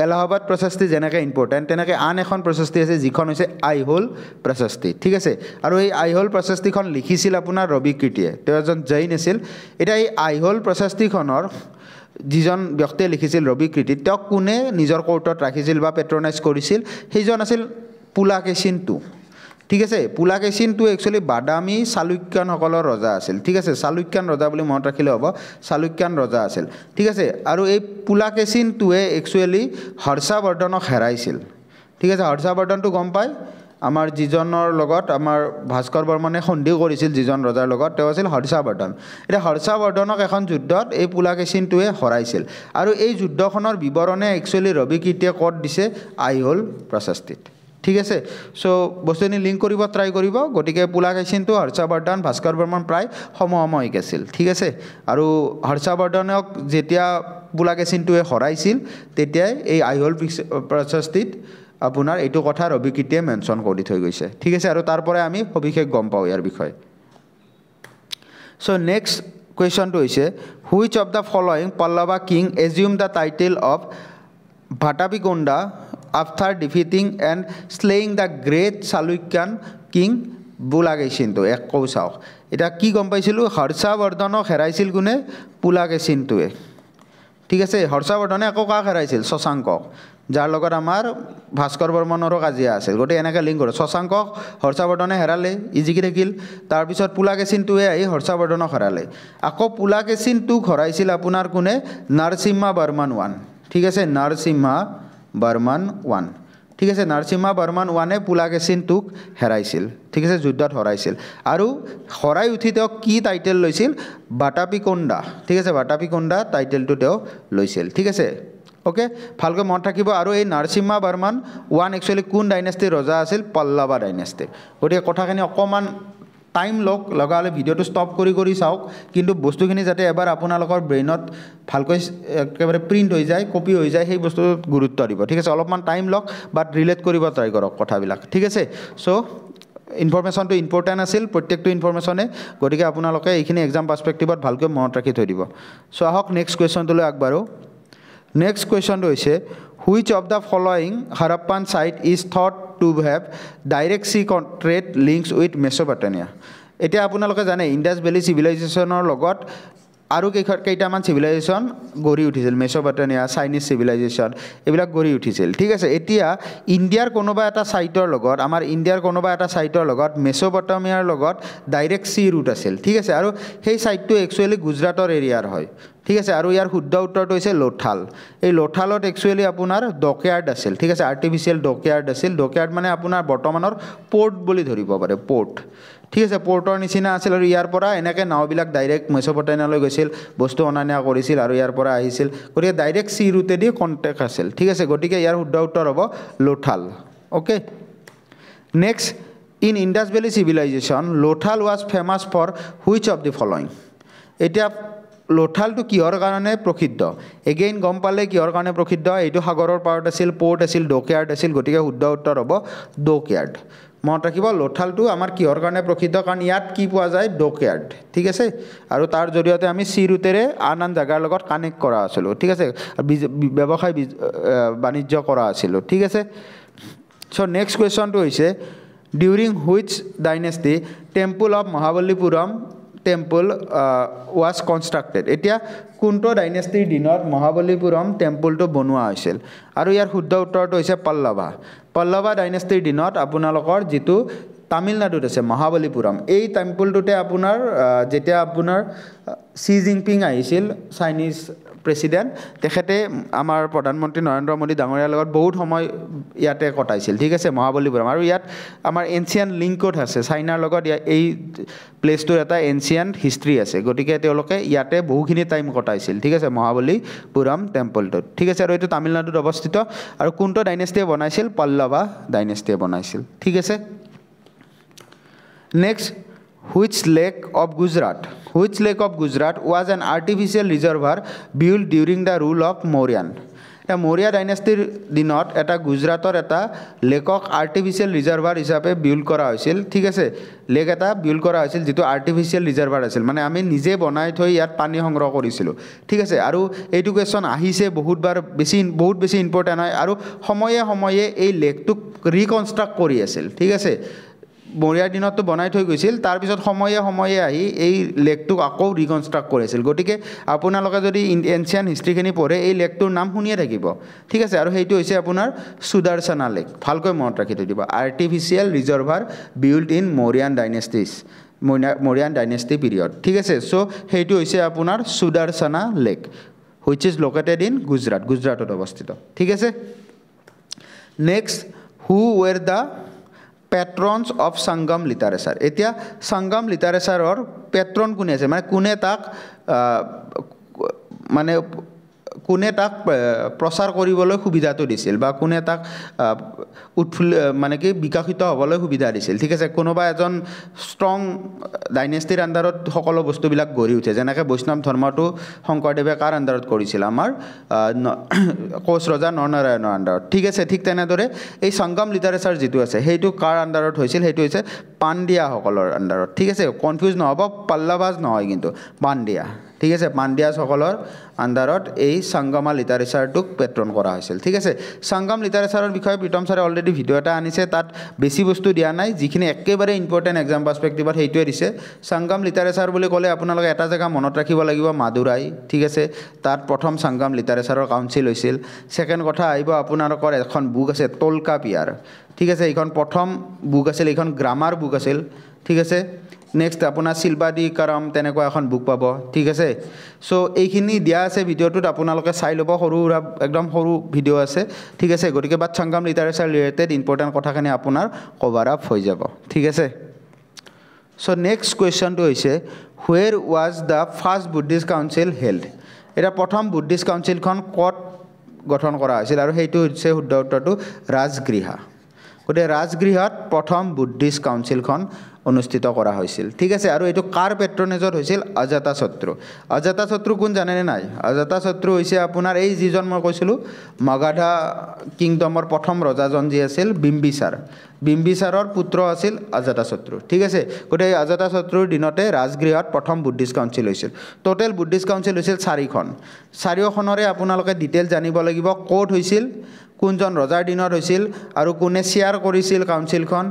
এলাহাবাদ প্ৰশস্তি যেনেকৈ ইম্পৰ্টেণ্ট তেনেকৈ আন এখন প্ৰশস্তি আছে যিখন হৈছে আইহোল প্ৰশস্তি ঠিক আছে আৰু এই আইহোল প্ৰশস্তিখন লিখিছিল আপোনাৰ ৰবি কীৰ্তিয়ে তেওঁ এজন জৈন আছিল এতিয়া এই আইহোল প্ৰশস্তিখনৰ যিজন ব্যক্তিয়ে লিখিছিল ৰবি কীৰ্তি তেওঁক কোনে নিজৰ কোৰ্টত ৰাখিছিল বা পেট্ৰনাইজ কৰিছিল সেইজন আছিল পুলাকেশিন II ঠিক আছে পুলাকেশিন II একচুয়ালি বাদামী চালুক্যানসকলৰ ৰজা আছিল ঠিক আছে চালুক্যান ৰজা বুলি মনত ৰাখিলে হ'ব চালুক্যান ৰজা আছিল ঠিক আছে আৰু এই পুলাকেশিন IIয়ে একচুয়ালি হৰ্ষবৰ্ধনক হেৰাইছিল ঠিক আছে হৰ্ষবৰ্ধনটো গম পায় আমাৰ যিজনৰ লগত আমাৰ ভাস্কৰ বৰ্মনে সন্ধি কৰিছিল যিজন ৰজাৰ লগত তেওঁ আছিল হৰ্ষবৰ্ধন এটা হৰ্ষবৰ্ধনক এখন যুদ্ধত এই পুলাকেশিন IIয়ে হৰাইছিল আৰু এই যুদ্ধখনৰ বিৱৰণে একচুয়ালি ৰবি কীৰ্তিয়ে ক'ত দিছে আইহোল প্ৰশস্তিত ঠিক আছে সো বস্তুখিনি লিংক কৰিব ট্ৰাই কৰিব গতিকে পুলাকেশিন II হৰ্ষবৰ্ধন ভাস্কৰ বৰ্মন প্ৰায় সমসাময়িক আছিল ঠিক আছে আৰু হৰ্ষবৰ্ধনক যেতিয়া পুলাকেশিন IIয়ে হৰাইছিল তেতিয়াই এই আইহোল প্ৰশস্তিত আপোনাৰ এইটো কথা ৰবি কীৰ্তিয়ে মেনশ্যন কৰি থৈ গৈছে ঠিক আছে আৰু তাৰ পৰাই আমি সবিশেষ গম পাওঁ ইয়াৰ বিষয়ে সো নেক্সট কুৱেশ্যনটো হৈছে which of the following Pallava king assume the title of Vatapikonda after defeating and slaying the great Chalukyan king Pulakesin II এক কৌ চাওক এটা কি গম পাইছিলোঁ হৰ্ষবৰ্ধনক হেৰাইছিল কোনে পুলাকেশিন IIয়ে ঠিক আছে হৰ্ষবৰ্ধনে আকৌ কাক হেৰাইছিল শশাংকক যাৰ লগত আমাৰ ভাস্কৰ বৰ্মনৰো কাজিয়া আছিল গতিকে এনেকৈ লিংক কৰোঁ শশাংকক হৰ্ষবৰ্ধনে হেৰালে ইজিকি থাকিল তাৰপিছত পুলাকেশিন IIয়ে আহি হৰ্ষবৰ্ধনক হেৰালে আকৌ পুলাকেশিন IIক হৰাইছিল আপোনাৰ কোনে নৰসিম্হা বৰ্মন I ঠিক আছে নৰসিম্হা বৰ্মন I ঠিক আছে নৰসিম্হা বৰ্মন 1 পুলাকেশিন 2ক হেৰাইছিল ঠিক আছে যুদ্ধত হৰাইছিল আৰু হৰাই উঠি তেওঁ কি টাইটেল লৈছিল বাটাপিকোণ্ডা ঠিক আছে বাটাপিকোণ্ডা টাইটেলটো তেওঁ লৈছিল ঠিক আছে ওকে ভালকৈ মন থাকিব আৰু এই নৰসিম্হা বৰ্মন 1 একচুয়ালি কোন ডাইনেষ্টিৰ ৰজা আছিল পল্লৱা ডাইনেষ্টিৰ গতিকে কথাখিনি অকমান টাইম লগালে ভিডিওটো ষ্টপ কৰি চাওক কিন্তু বস্তুখিনি যাতে এবাৰ আপোনালোকৰ ব্ৰেইনত ভালকৈ একেবাৰে প্ৰিন্ট হৈ যায় কপি হৈ যায় সেই বস্তুটো গুৰুত্ব দিব ঠিক আছে অলপমান টাইম লওক বাট ৰিলেট কৰিব ট্ৰাই কৰক কথাবিলাক ঠিক আছে সো ইনফৰমেশনটো ইম্পৰ্টেন্ট আছিল প্ৰত্যেকটো ইনফৰমেশনে গতিকে আপোনালোকে এইখিনি এক্সাম পাৰ্সপেক্টিভত ভালকৈ মনত ৰাখি থৈ দিব সো আহক নেক্সট কোৱেশ্চনটো লৈ আগবাঢ়ো Next question is, which of the following Harappan site is thought to have direct sea trade links with Mesopotamia? এতিয়া আপোনালোকে জানে ইন্ডাস ভ্যালি সিভিলাইজেশনৰ লগত আৰু কেইটামান সিভিলাইজেশন গঢ়ি উঠিছিল মেসোপটেমিয়া চাইনিজ সিভিলাইজেশন এবিলাক গঢ়ি উঠিছিল ঠিক আছে এতিয়া ইন্ডিয়াৰ কোনোবা এটা সাইটৰ লগত আমাৰ ইন্ডিয়াৰ কোনোবা এটা সাইটৰ লগত মেসোপটেমিয়াৰ লগত ডাইৰেক্ট সি ৰুট আছিল ঠিক আছে আৰু সেই সাইটটো একচুয়ালি গুজৰাটৰ এৰিয়াৰ হয় ঠিক আছে আৰু ইয়াৰ শুদ্ধ উত্তৰটো হৈছে লোথাল এই লোথালত একচুয়ালি আপোনাৰ ডকয়াৰ্ড আছিল ঠিক আছে আৰ্টিফিশিয়াল ডকয়াৰ্ড আছিল ডকয়াৰ্ড মানে আপোনাৰ বৰ্তমানৰ পোৰ্ট বুলি ধৰিব পাৰে পোৰ্ট ঠিক আছে পোৰ্টৰ নিচিনা আছিল আৰু ইয়াৰ পৰা এনেকৈ নাওবিলাক ডাইৰেক্ট মেসোপটেমিয়ালৈ গৈছিল বস্তু অনানিয়া কৰিছিল আৰু ইয়াৰ পৰা আহিছিল গতিকে ডাইৰেক্ট সি ৰুটেদি কন্টেক্ট আছিল ঠিক আছে গতিকে ইয়াৰ শুদ্ধ উত্তৰ হ'ব Lothal okay next in Indus valley civilization Lothal was famous for which of the following এতিয়া লোথালটো কিহৰ কাৰণে প্ৰসিদ্ধ এগেইন গম পালে কিহৰ কাৰণে প্ৰসিদ্ধ এইটো সাগৰৰ পাৰত আছিল পোৰ্ট আছিল ডকয়াৰ্ড আছিল গতিকে শুদ্ধ উত্তৰ হ'ব ডকয়াৰ্ড মনত ৰাখিব লোথালটো আমাৰ কিহৰ কাৰণে প্ৰসিদ্ধ কাৰণ ইয়াত কি পোৱা যায় ডকয়াৰ্ড ঠিক আছে আৰু তাৰ জৰিয়তে আমি সি ৰুটেৰে আন জাগাৰ লগত কানেক্ট কৰা আছিল ঠিক আছে ব্যৱসায় বাণিজ্য কৰা আছিল ঠিক আছে সো নেক্সট কোৱেশ্চনটো হৈছে during which dynasty temple of Mahabalipuram temple was constructed এতিয়া কোনটো ডাইনেষ্টিৰ দিনত মহাবলীপুৰম টেম্পলটো বনোৱা হৈছিল আৰু ইয়াৰ শুদ্ধ উত্তৰটো হৈছে পল্লৱা ডাইনেষ্টিৰ দিনত আপোনালোকৰ যেটো তামিলনাডুত আছে মহাবলীপুৰম এই টেম্পলটোতে আপোনাৰ যেতিয়া আপোনাৰ সি জিনপিং আহিছিল চাইনিজ প্ৰেসিডেন্ট তেখেতে আমাৰ প্ৰধানমন্ত্ৰী নৰেন্দ্ৰ মোদী ডাঙৰীয়াৰ লগত বহুত সময় ইয়াতে কটাইছিল ঠিক আছে মহাবলীপুৰম আৰু ইয়াত আমাৰ এনশিয়েন্ট লিংকত আছে চাইনাৰ লগত এই প্লেসটোৰ এটা এনশিয়েন্ট হিষ্ট্ৰী আছে গতিকে তেওঁলোকে ইয়াতে বহুখিনি টাইম কটাইছিল ঠিক আছে মহাবলীপুৰম টেম্পলটোত ঠিক আছে আৰু এইটো তামিলনাডুত অৱস্থিত আৰু কোনটো ডাইনেষ্টিয়ে বনাইছিল পল্লৱা ডাইনেষ্টিয়ে বনাইছিল ঠিক আছে next Which lake of Gujarat was an artificial reservoir built during the rule of Mauryan? Maurya dynasty dinot eta Gujarat eta লেকক আৰ্টিফিশিয়াল ৰিজাৰ্ভাৰ হিচাপে বিল্ড কৰা হৈছিল ঠিক আছে লেক এটা বিল্ড কৰা হৈছিল যেটো আৰ্টিফিশিয়াল ৰিজাৰ্ভাৰ আছিল মানে আমি নিজে বনাই থৈ ইয়াত পানী সংগ্ৰহ কৰিছিল ঠিক আছে আৰু এইটো কোৱেশ্চন আহিছে বহুত বেছি ইম্পৰ্টেন্ট হয় আৰু সময়ে এই লেকটোক ৰিকনস্ট্ৰাক্ট কৰি আছিল ঠিক আছে মৌৰ্যৰ দিনতো বনাই থৈ গৈছিল তাৰ পিছত সময়ে আহি এই লেকটোক আকৌ ৰিকনস্ট্ৰাক্ট কৰিছিল গতিকে আপোনালোকে যদি এনশিয়েন্ট হিষ্ট্ৰীখিনি পঢ়ে এই লেকটোৰ নাম শুনিয়ে থাকিব ঠিক আছে আৰু সেইটো হৈছে আপোনাৰ সুদৰ্শনা লেক ভালকৈ মনত ৰাখি থৈ দিব artificial reservoir build in Mauryan dynasty period ঠিক আছে সো সেইটো হৈছে আপোনাৰ Sudarshana lake which is located in গুজৰাটত অৱস্থিত ঠিক আছে next who were the patrons of Sangam literature এতিয়া Sangam literature patron কোনে আছে মানে কোনে তাক প্ৰচাৰ কৰিবলৈ সুবিধাটো দিছিল বা কোনে তাক মানে কি বিকশিত হ'বলৈ সুবিধা দিছিল ঠিক আছে কোনোবা এজন ষ্ট্ৰং ডাইনেষ্টিৰ আন্ডাৰত সকলো বস্তুবিলাক গঢ়ি উঠে যেনেকৈ বৈষ্ণৱ ধৰ্মটো শংকৰদেৱে কাৰ আন্ডাৰত কৰিছিল আমাৰ কোচ ৰজা নৰনাৰায়ণৰ আন্ডাৰত ঠিক আছে ঠিক তেনেদৰে এই সংগম লিটাৰেচাৰ যেটো আছে সেইটো কাৰ আন্ডাৰত হৈছিল সেইটো হৈছে পাণ্ডিয়া সকলৰ আন্ডাৰত ঠিক আছে কনফিউজ নহব পল্লৱাজ নহয় কিন্তু পাণ্ডিয়া ঠিক আছে পাণ্ডিয়া সকলৰ আন্ডাৰত এই সংগমা লিটাৰেচাৰটোক পেট্ৰন কৰা হৈছিল ঠিক আছে সংগম লিটাৰেচাৰৰ বিষয়ে প্ৰীতম ছাৰে অলৰেডি ভিডিও এটা আনিছে তাত বেছি বস্তু দিয়া নাই যিখিনি একেবাৰে ইম্পৰ্টেন্ট এক্সাম পাৰ্সপেক্টিভত সেইটোৱে দিছে সংগম লিটাৰেচাৰ বুলি ক'লে আপোনালোকে এটা জায়গা মনত ৰাখিব লাগিব মাদুৰাই ঠিক আছে তাত প্ৰথম সংগম লিটাৰেচাৰৰ কাউন্সিল হৈছিল সেকেন্ড কথা আহিব আপোনালোকৰ এখন বুক আছে তোলকাপিয়াৰ ঠিক আছে এইখন প্ৰথম বুক আছিল এইখন গ্ৰামাৰ বুক আছিল ঠিক আছে নেক্সট আপোনাৰ শিলবাদী কাৰাম তেনেকুৱা এখন বুক পাব ঠিক আছে সো এইখিনি দিয়া আছে ভিডিওটোত আপোনালোকে চাই ল'ব সৰু একদম সৰু ভিডিও আছে ঠিক আছে গতিকে বাট সংগম লিটাৰেচাৰ ৰিলেটেড ইম্পৰ্টেণ্ট কথাখিনি আপোনাৰ কভাৰ আপ হৈ যাব ঠিক আছে সো নেক্সট কুৱেশ্যনটো হৈছে where was the first Buddhist council held এটা প্ৰথম বুদ্ধিষ্ট কাউন্সিলখন ক'ত গঠন কৰা হৈছিল আৰু সেইটো হৈছে শুদ্ধ উত্তৰটো ৰাজগৃহা গতিকে ৰাজগৃহত প্ৰথম বুদ্ধিষ্ট কাউন্সিলখন অনুষ্ঠিত কৰা হৈছিল ঠিক আছে আৰু এইটো কাৰ পেট্ৰনেজত হৈছিল অজাতশত্ৰু কোন জানেনে নাই অজাতশত্ৰু হৈছে আপোনাৰ এই যিজন মই কৈছিলোঁ মগধা কিংডমৰ প্ৰথম ৰজাজন যি আছিল বিম্বিসাৰৰ পুত্ৰ আছিল অজাতশত্ৰু ঠিক আছে গতিকে অজাতশত্ৰুৰ দিনতে ৰাজগৃহত প্ৰথম বুদ্ধিষ্ট কাউন্সিল হৈছিল টোটেল বুদ্ধিষ্ট কাউন্সিল হৈছিল 4খন 4খনৰে আপোনালোকে ডিটেইল জানিব লাগিব ক'ত হৈছিল কোনজন ৰজাৰ দিনত হৈছিল আৰু কোনে শ্বেয়াৰ কৰিছিল কাউন্সিলখন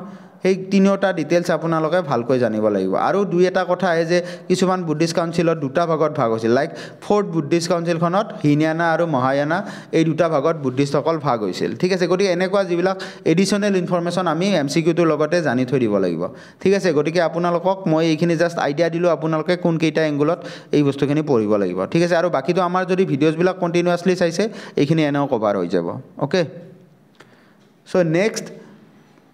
এই তিনিটা ডিটেইলছ আপোনালোকে ভালকৈ জানিব লাগিব আৰু দুই এটা কথা আছে যে কিছুমান বুদ্ধিষ্ট কাউন্সিলত দুটা ভাগত ভাগ হৈছিল লাইক ফৰ্থ বুদ্ধিষ্ট কাউন্সিলখনত হিনয়ানা আৰু মহায়ানা এই দুটা ভাগত বুদ্ধিষ্টসকল ভাগ হৈছিল ঠিক আছে গতিকে এনেকুৱা যিবিলাক এডিশ্যনেল ইনফৰমেশ্যন আমি MCQটোৰ লগতে জানি থৈ দিব লাগিব ঠিক আছে গতিকে আপোনালোকক মই এইখিনি জাষ্ট আইডিয়া দিলোঁ আপোনালোকে কোন কেইটা এংগলত এই বস্তুখিনি পঢ়িব লাগিব ঠিক আছে আৰু বাকীটো আমাৰ যদি ভিডিঅ'ছবিলাক কণ্টিনিউৱাছলি চাইছে এইখিনি এনেও কভাৰ হৈ যাব okay so' next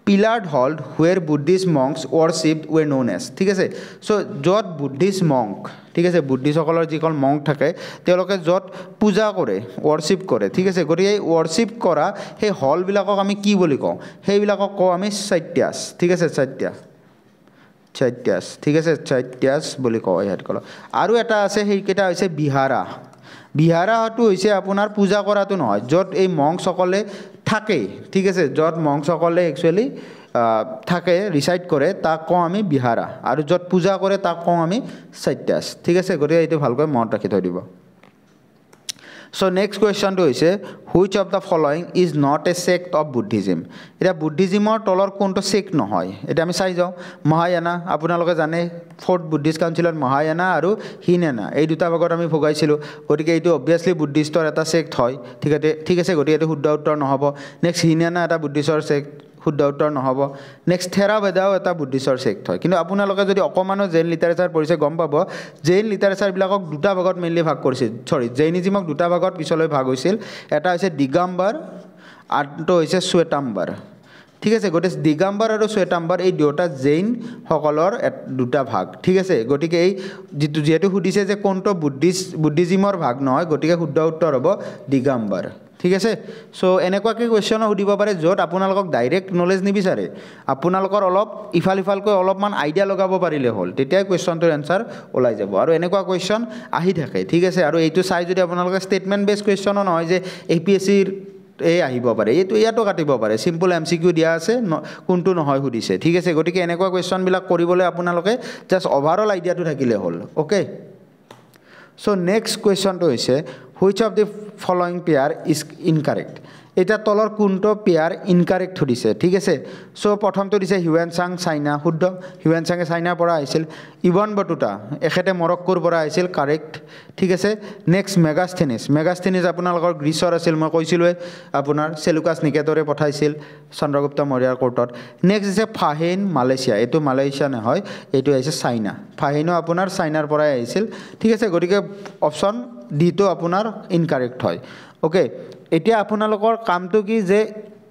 pillared hall where Buddhist monks worshipped were known as ঠিক আছে চ' য'ত বুদ্ধিষ্ট মংক ঠিক আছে বুদ্ধিষ্টসকলৰ যিসকল মংক থাকে তেওঁলোকে য'ত পূজা কৰে ৱৰশ্বিপ কৰে ঠিক আছে গতিকে এই ৱৰশ্বিপ কৰা সেই হলবিলাকক আমি কি বুলি কওঁ সেইবিলাকক কওঁ আমি চৈত্যাস ঠিক আছে চৈত্যাস ঠিক আছে চৈত্যাস বুলি কওঁ ইহঁতসকলক আৰু এটা আছে সেইকেইটা হৈছে বিহাৰাটো হৈছে আপোনাৰ পূজা কৰাটো নহয় য'ত এই মংকসকলে থাকে ঠিক আছে য'ত মংকসকলে একচুৱেলি থাকে ৰিচাইড কৰে তাক কওঁ আমি বিহাৰা আৰু য'ত পূজা কৰে তাক কওঁ আমি চৈত্যাস ঠিক আছে গতিকে এইটো ভালকৈ মনত ৰাখি থৈ দিব চ' নেক্সট কুৱেশ্যনটো হৈছে which of the following is not a sect of Buddhism এতিয়া বুদ্ধিজিমৰ তলৰ কোনটো চেক্ট নহয় এতিয়া আমি চাই যাওঁ মহায়ানা আপোনালোকে জানে ফৰ্থ বুদ্ধিষ্ট কাউন্সিলত মহায়ানা আৰু হিনয়ানা এই দুটা ভাগত আমি ভগাইছিলোঁ গতিকে এইটো অবভিয়াছলি বুদ্ধিষ্টৰ এটা চেক্ট হয় ঠিক আছে গতিকে এইটো শুদ্ধ উত্তৰ নহ'ব নেক্সট হিনয়ানা এটা বুদ্ধিষ্টৰ চেক্ট শুদ্ধ উত্তৰ নহ'ব নেক্সট থেৰাভেদাও এটা বুদ্ধিষ্টৰ চেক্ট হয় কিন্তু আপোনালোকে যদি অকণমানো জৈন লিটাৰেচাৰ পঢ়িছে গম পাব জৈন লিটাৰেচাৰবিলাকক দুটা ভাগত মেইনলি ভাগ কৰিছিল জৈনিজিমক দুটা ভাগত পিছলৈ ভাগ হৈছিল এটা হৈছে দিগম্বৰ আনটো হৈছে শ্বেতাম্বৰ ঠিক আছে গতিকে দিগম্বৰ আৰু শ্বেতাম্বৰ এই দুটা জৈনসকলৰ দুটা ভাগ ঠিক আছে গতিকে এই যিহেতু সুধিছে যে কোনটো বুদ্ধিজিমৰ ভাগ নহয় গতিকে শুদ্ধ উত্তৰ হ'ব দিগম্বৰ ঠিক আছে চ' এনেকুৱাকৈ কুৱেশ্যনো সুধিব পাৰে য'ত আপোনালোকক ডাইৰেক্ট নলেজ নিবিচাৰে আপোনালোকৰ অলপ ইফাল সিফালকৈ অলপমান আইডিয়া লগাব পাৰিলে হ'ল তেতিয়াই কুৱেশ্যনটোৰ এনচাৰ ওলাই যাব আৰু এনেকুৱা কুৱেশ্যন আহি থাকে ঠিক আছে আৰু এইটো চাই যদি আপোনালোকে ষ্টেটমেণ্ট বেছ কুৱেশ্যনো নহয় যে APSCৰ এই আহিব পাৰে ইয়াতো কাটিব পাৰে চিম্পল MCQ দিয়া আছে কোনটো নহয় সুধিছে ঠিক আছে গতিকে এনেকুৱা কুৱেশ্যনবিলাক কৰিবলৈ আপোনালোকে জাষ্ট অভাৰঅল আইডিয়াটো থাকিলে হ'ল অ'কে চ' নেক্সট কুৱেশ্যনটো হৈছে which of the following pair is incorrect এটা তলৰ কোনটো পেয়াৰ ইনকাৰেক্ট সুধিছে ঠিক আছে চ' প্ৰথমটো দিছে হিউৱেনচাং চাইনা শুদ্ধ হিউৱেনচাঙে চাইনাৰ পৰা আহিছিল ইবন বটুতা এখেতে মৰক্কোৰ পৰা আহিছিল কাৰেক্ট ঠিক আছে নেক্সট মেগাস্থেনিছ আপোনালোকৰ গ্ৰীচৰ আছিল মই কৈছিলোঁৱে আপোনাৰ চেলুকাছ নিকেটৰে পঠাইছিল চন্দ্ৰগুপ্ত মৌৰ্যৰ কোৰ্টত নেক্সট হৈছে ফাহিন মালয়েছিয়া এইটো মালয়েছিয়া নহয় এইটো আহিছে চাইনা ফাহিনো আপোনাৰ চাইনাৰ পৰাই আহিছিল ঠিক আছে গতিকে অপশ্যন ডিটো আপোনাৰ ইনকাৰেক্ট হয় অ'কে এতিয়া আপোনালোকৰ কামটো কি যে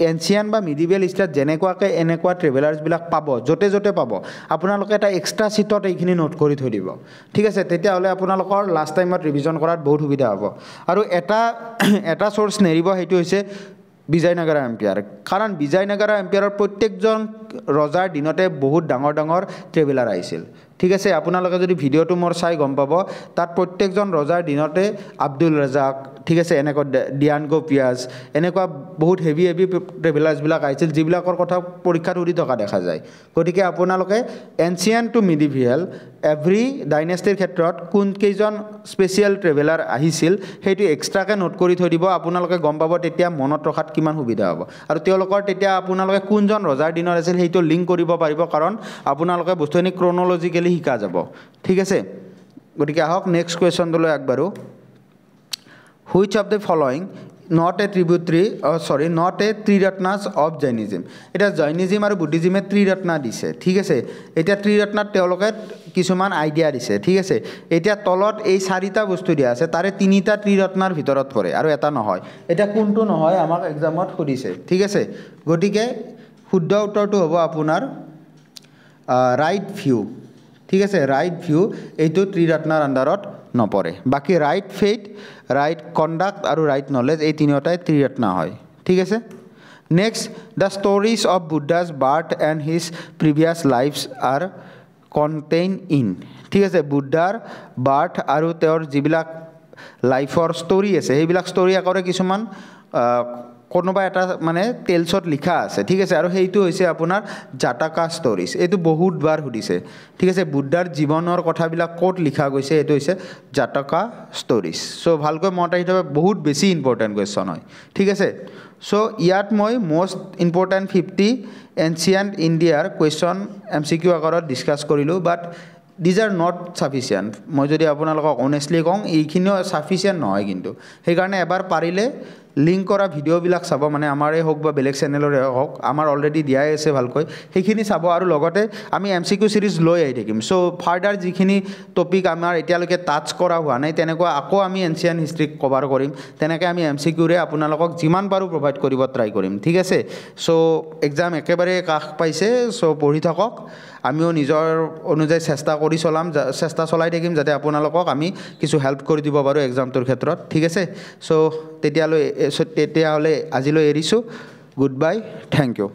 এনচিয়ান বা মিডিভেল হিষ্ট্ৰীত যেনেকুৱাকৈ এনেকুৱা ট্ৰেভেলাৰ্ছবিলাক পাব য'তে য'তে পাব আপোনালোকে এটা এক্সট্ৰা চিটত এইখিনি নোট কৰি থৈ দিব ঠিক আছে তেতিয়াহ'লে আপোনালোকৰ লাষ্ট টাইমত ৰিভিজন কৰাত বহুত সুবিধা হ'ব আৰু এটা চ'ৰ্চ নেৰিব সেইটো হৈছে বিজয়নগৰা এম্পায়াৰ কাৰণ বিজয়নগৰা এম্পায়াৰৰ প্ৰত্যেকজন ৰজাৰ দিনতে বহুত ডাঙৰ ডাঙৰ ট্ৰেভেলাৰ আহিছিল ঠিক আছে আপোনালোকে যদি ভিডিঅ'টো মোৰ চাই গম পাব তাত প্ৰত্যেকজন ৰজাৰ দিনতে আব্দুল ৰাজাক ঠিক আছে এনেকুৱা ডিয়ানগো পিয়াজ এনেকুৱা বহুত হেভি ট্ৰেভেলাৰ্ছবিলাক আহিছিল যিবিলাকৰ কথা পৰীক্ষাত সুধি থকা দেখা যায় গতিকে আপোনালোকে এনচিয়েণ্ট টু মিডিভিয়েল এভৰি ডাইনেষ্টিৰ ক্ষেত্ৰত কোনকেইজন স্পেচিয়েল ট্ৰেভেলাৰ আহিছিল সেইটো এক্সট্ৰাকৈ নোট কৰি থৈ দিব আপোনালোকে গম পাব তেতিয়া মনত ৰখাত কিমান সুবিধা হ'ব আৰু তেওঁলোকৰ তেতিয়া আপোনালোকে কোনজন ৰজাৰ দিনত আছিল সেইটো লিংক কৰিব পাৰিব কাৰণ আপোনালোকে বস্তুখিনি ক্ৰনলজিকেলি শিকা যাব ঠিক আছে গতিকে আহক নেক্সট কুৱেশ্যনটোলৈ আগবাঢ়ো which of the following not a tributary, not a Triratnas of Jainism. It has Jainism আৰু বুদ্ধিজিমে ত্ৰিৰত্না দিছে ঠিক আছে এটা ত্ৰিৰত্নাত তেওঁলোকে কিছুমান আইডিয়া দিছে ঠিক আছে এতিয়া তলত এই চাৰিটা বস্তু দিয়া আছে তাৰে তিনিটা ত্ৰিৰত্নাৰ ভিতৰত পৰে আৰু এটা নহয় এটা কোনটো নহয় আমাক এক্সামত সুধিছে ঠিক আছে গতিকে শুদ্ধ উত্তৰটো হ'ব আপোনাৰ ৰাইট ভিউ ঠিক আছে ৰাইট ভিউ এইটো ত্ৰিৰত্নাৰ আন্ডাৰত নপৰে বাকি ৰাইট ফেইথ ৰাইট কন্ডাক্ট আৰু ৰাইট নলেজ এই তিনিটাই ত্ৰিৰত্না হয় ঠিক আছে next the stories of Buddha's birth and his previous lives are contain in ঠিক আছে বুদ্ধাৰ বাৰ্থ আৰু তেওঁৰ যিবিলাক লাইফৰ ষ্টৰি আছে সেইবিলাক ষ্টৰি আকাৰে কিছুমান কোনোবা এটা মানে টেলছত লিখা আছে ঠিক আছে আৰু সেইটো হৈছে আপোনাৰ জাটাকা ষ্টৰিজ এইটো বহুতবাৰ সুধিছে ঠিক আছে বুদ্ধাৰ জীৱনৰ কথাবিলাক ক'ত লিখা গৈছে এইটো হৈছে জাটাকা ষ্টৰিজ চ' ভালকৈ মনত ৰাখিব বহুত বেছি ইম্পৰ্টেণ্ট কুৱেশ্যন হয় ঠিক আছে চ' ইয়াত মই মষ্ট ইম্পৰ্টেণ্ট 50 এনচিয়েণ্ট ইণ্ডিয়াৰ কুৱেশ্যন MCQ আকাৰত ডিছকাছ কৰিলোঁ বাট these are not sufficient মই যদি আপোনালোকক অনেষ্টলি কওঁ এইখিনিও সাফিচিয়েণ্ট নহয় কিন্তু সেইকাৰণে এবাৰ পাৰিলে লিংক কৰা ভিডিঅ'বিলাক চাব মানে আমাৰে হওক বা বেলেগ চেনেলৰে হওক আমাৰ অলৰেডি দিয়াই আছে ভালকৈ সেইখিনি চাব আৰু লগতে আমি MCQ সিৰিজ লৈ আহি থাকিম চ' ফাৰ্ডাৰ যিখিনি টপিক আমাৰ এতিয়ালৈকে টাচ কৰা হোৱা নাই তেনেকুৱা আকৌ আমি এনচিয়েণ্ট হিষ্ট্ৰী কভাৰ কৰিম তেনেকৈ আমি MCQৰে আপোনালোকক যিমান পাৰোঁ প্ৰভাইড কৰিব ট্ৰাই কৰিম ঠিক আছে চ' এক্সাম একেবাৰে কাষ পাইছে চ' পঢ়ি থাকক আমিও নিজৰ অনুযায়ী চেষ্টা চলাই থাকিম যাতে আপোনালোকক আমি কিছু হেল্প কৰি দিব পাৰোঁ এক্সামটোৰ ক্ষেত্ৰত ঠিক আছে চ' তেতিয়াহ'লে আজিলৈ এৰিছোঁ গুড বাই থেংক ইউ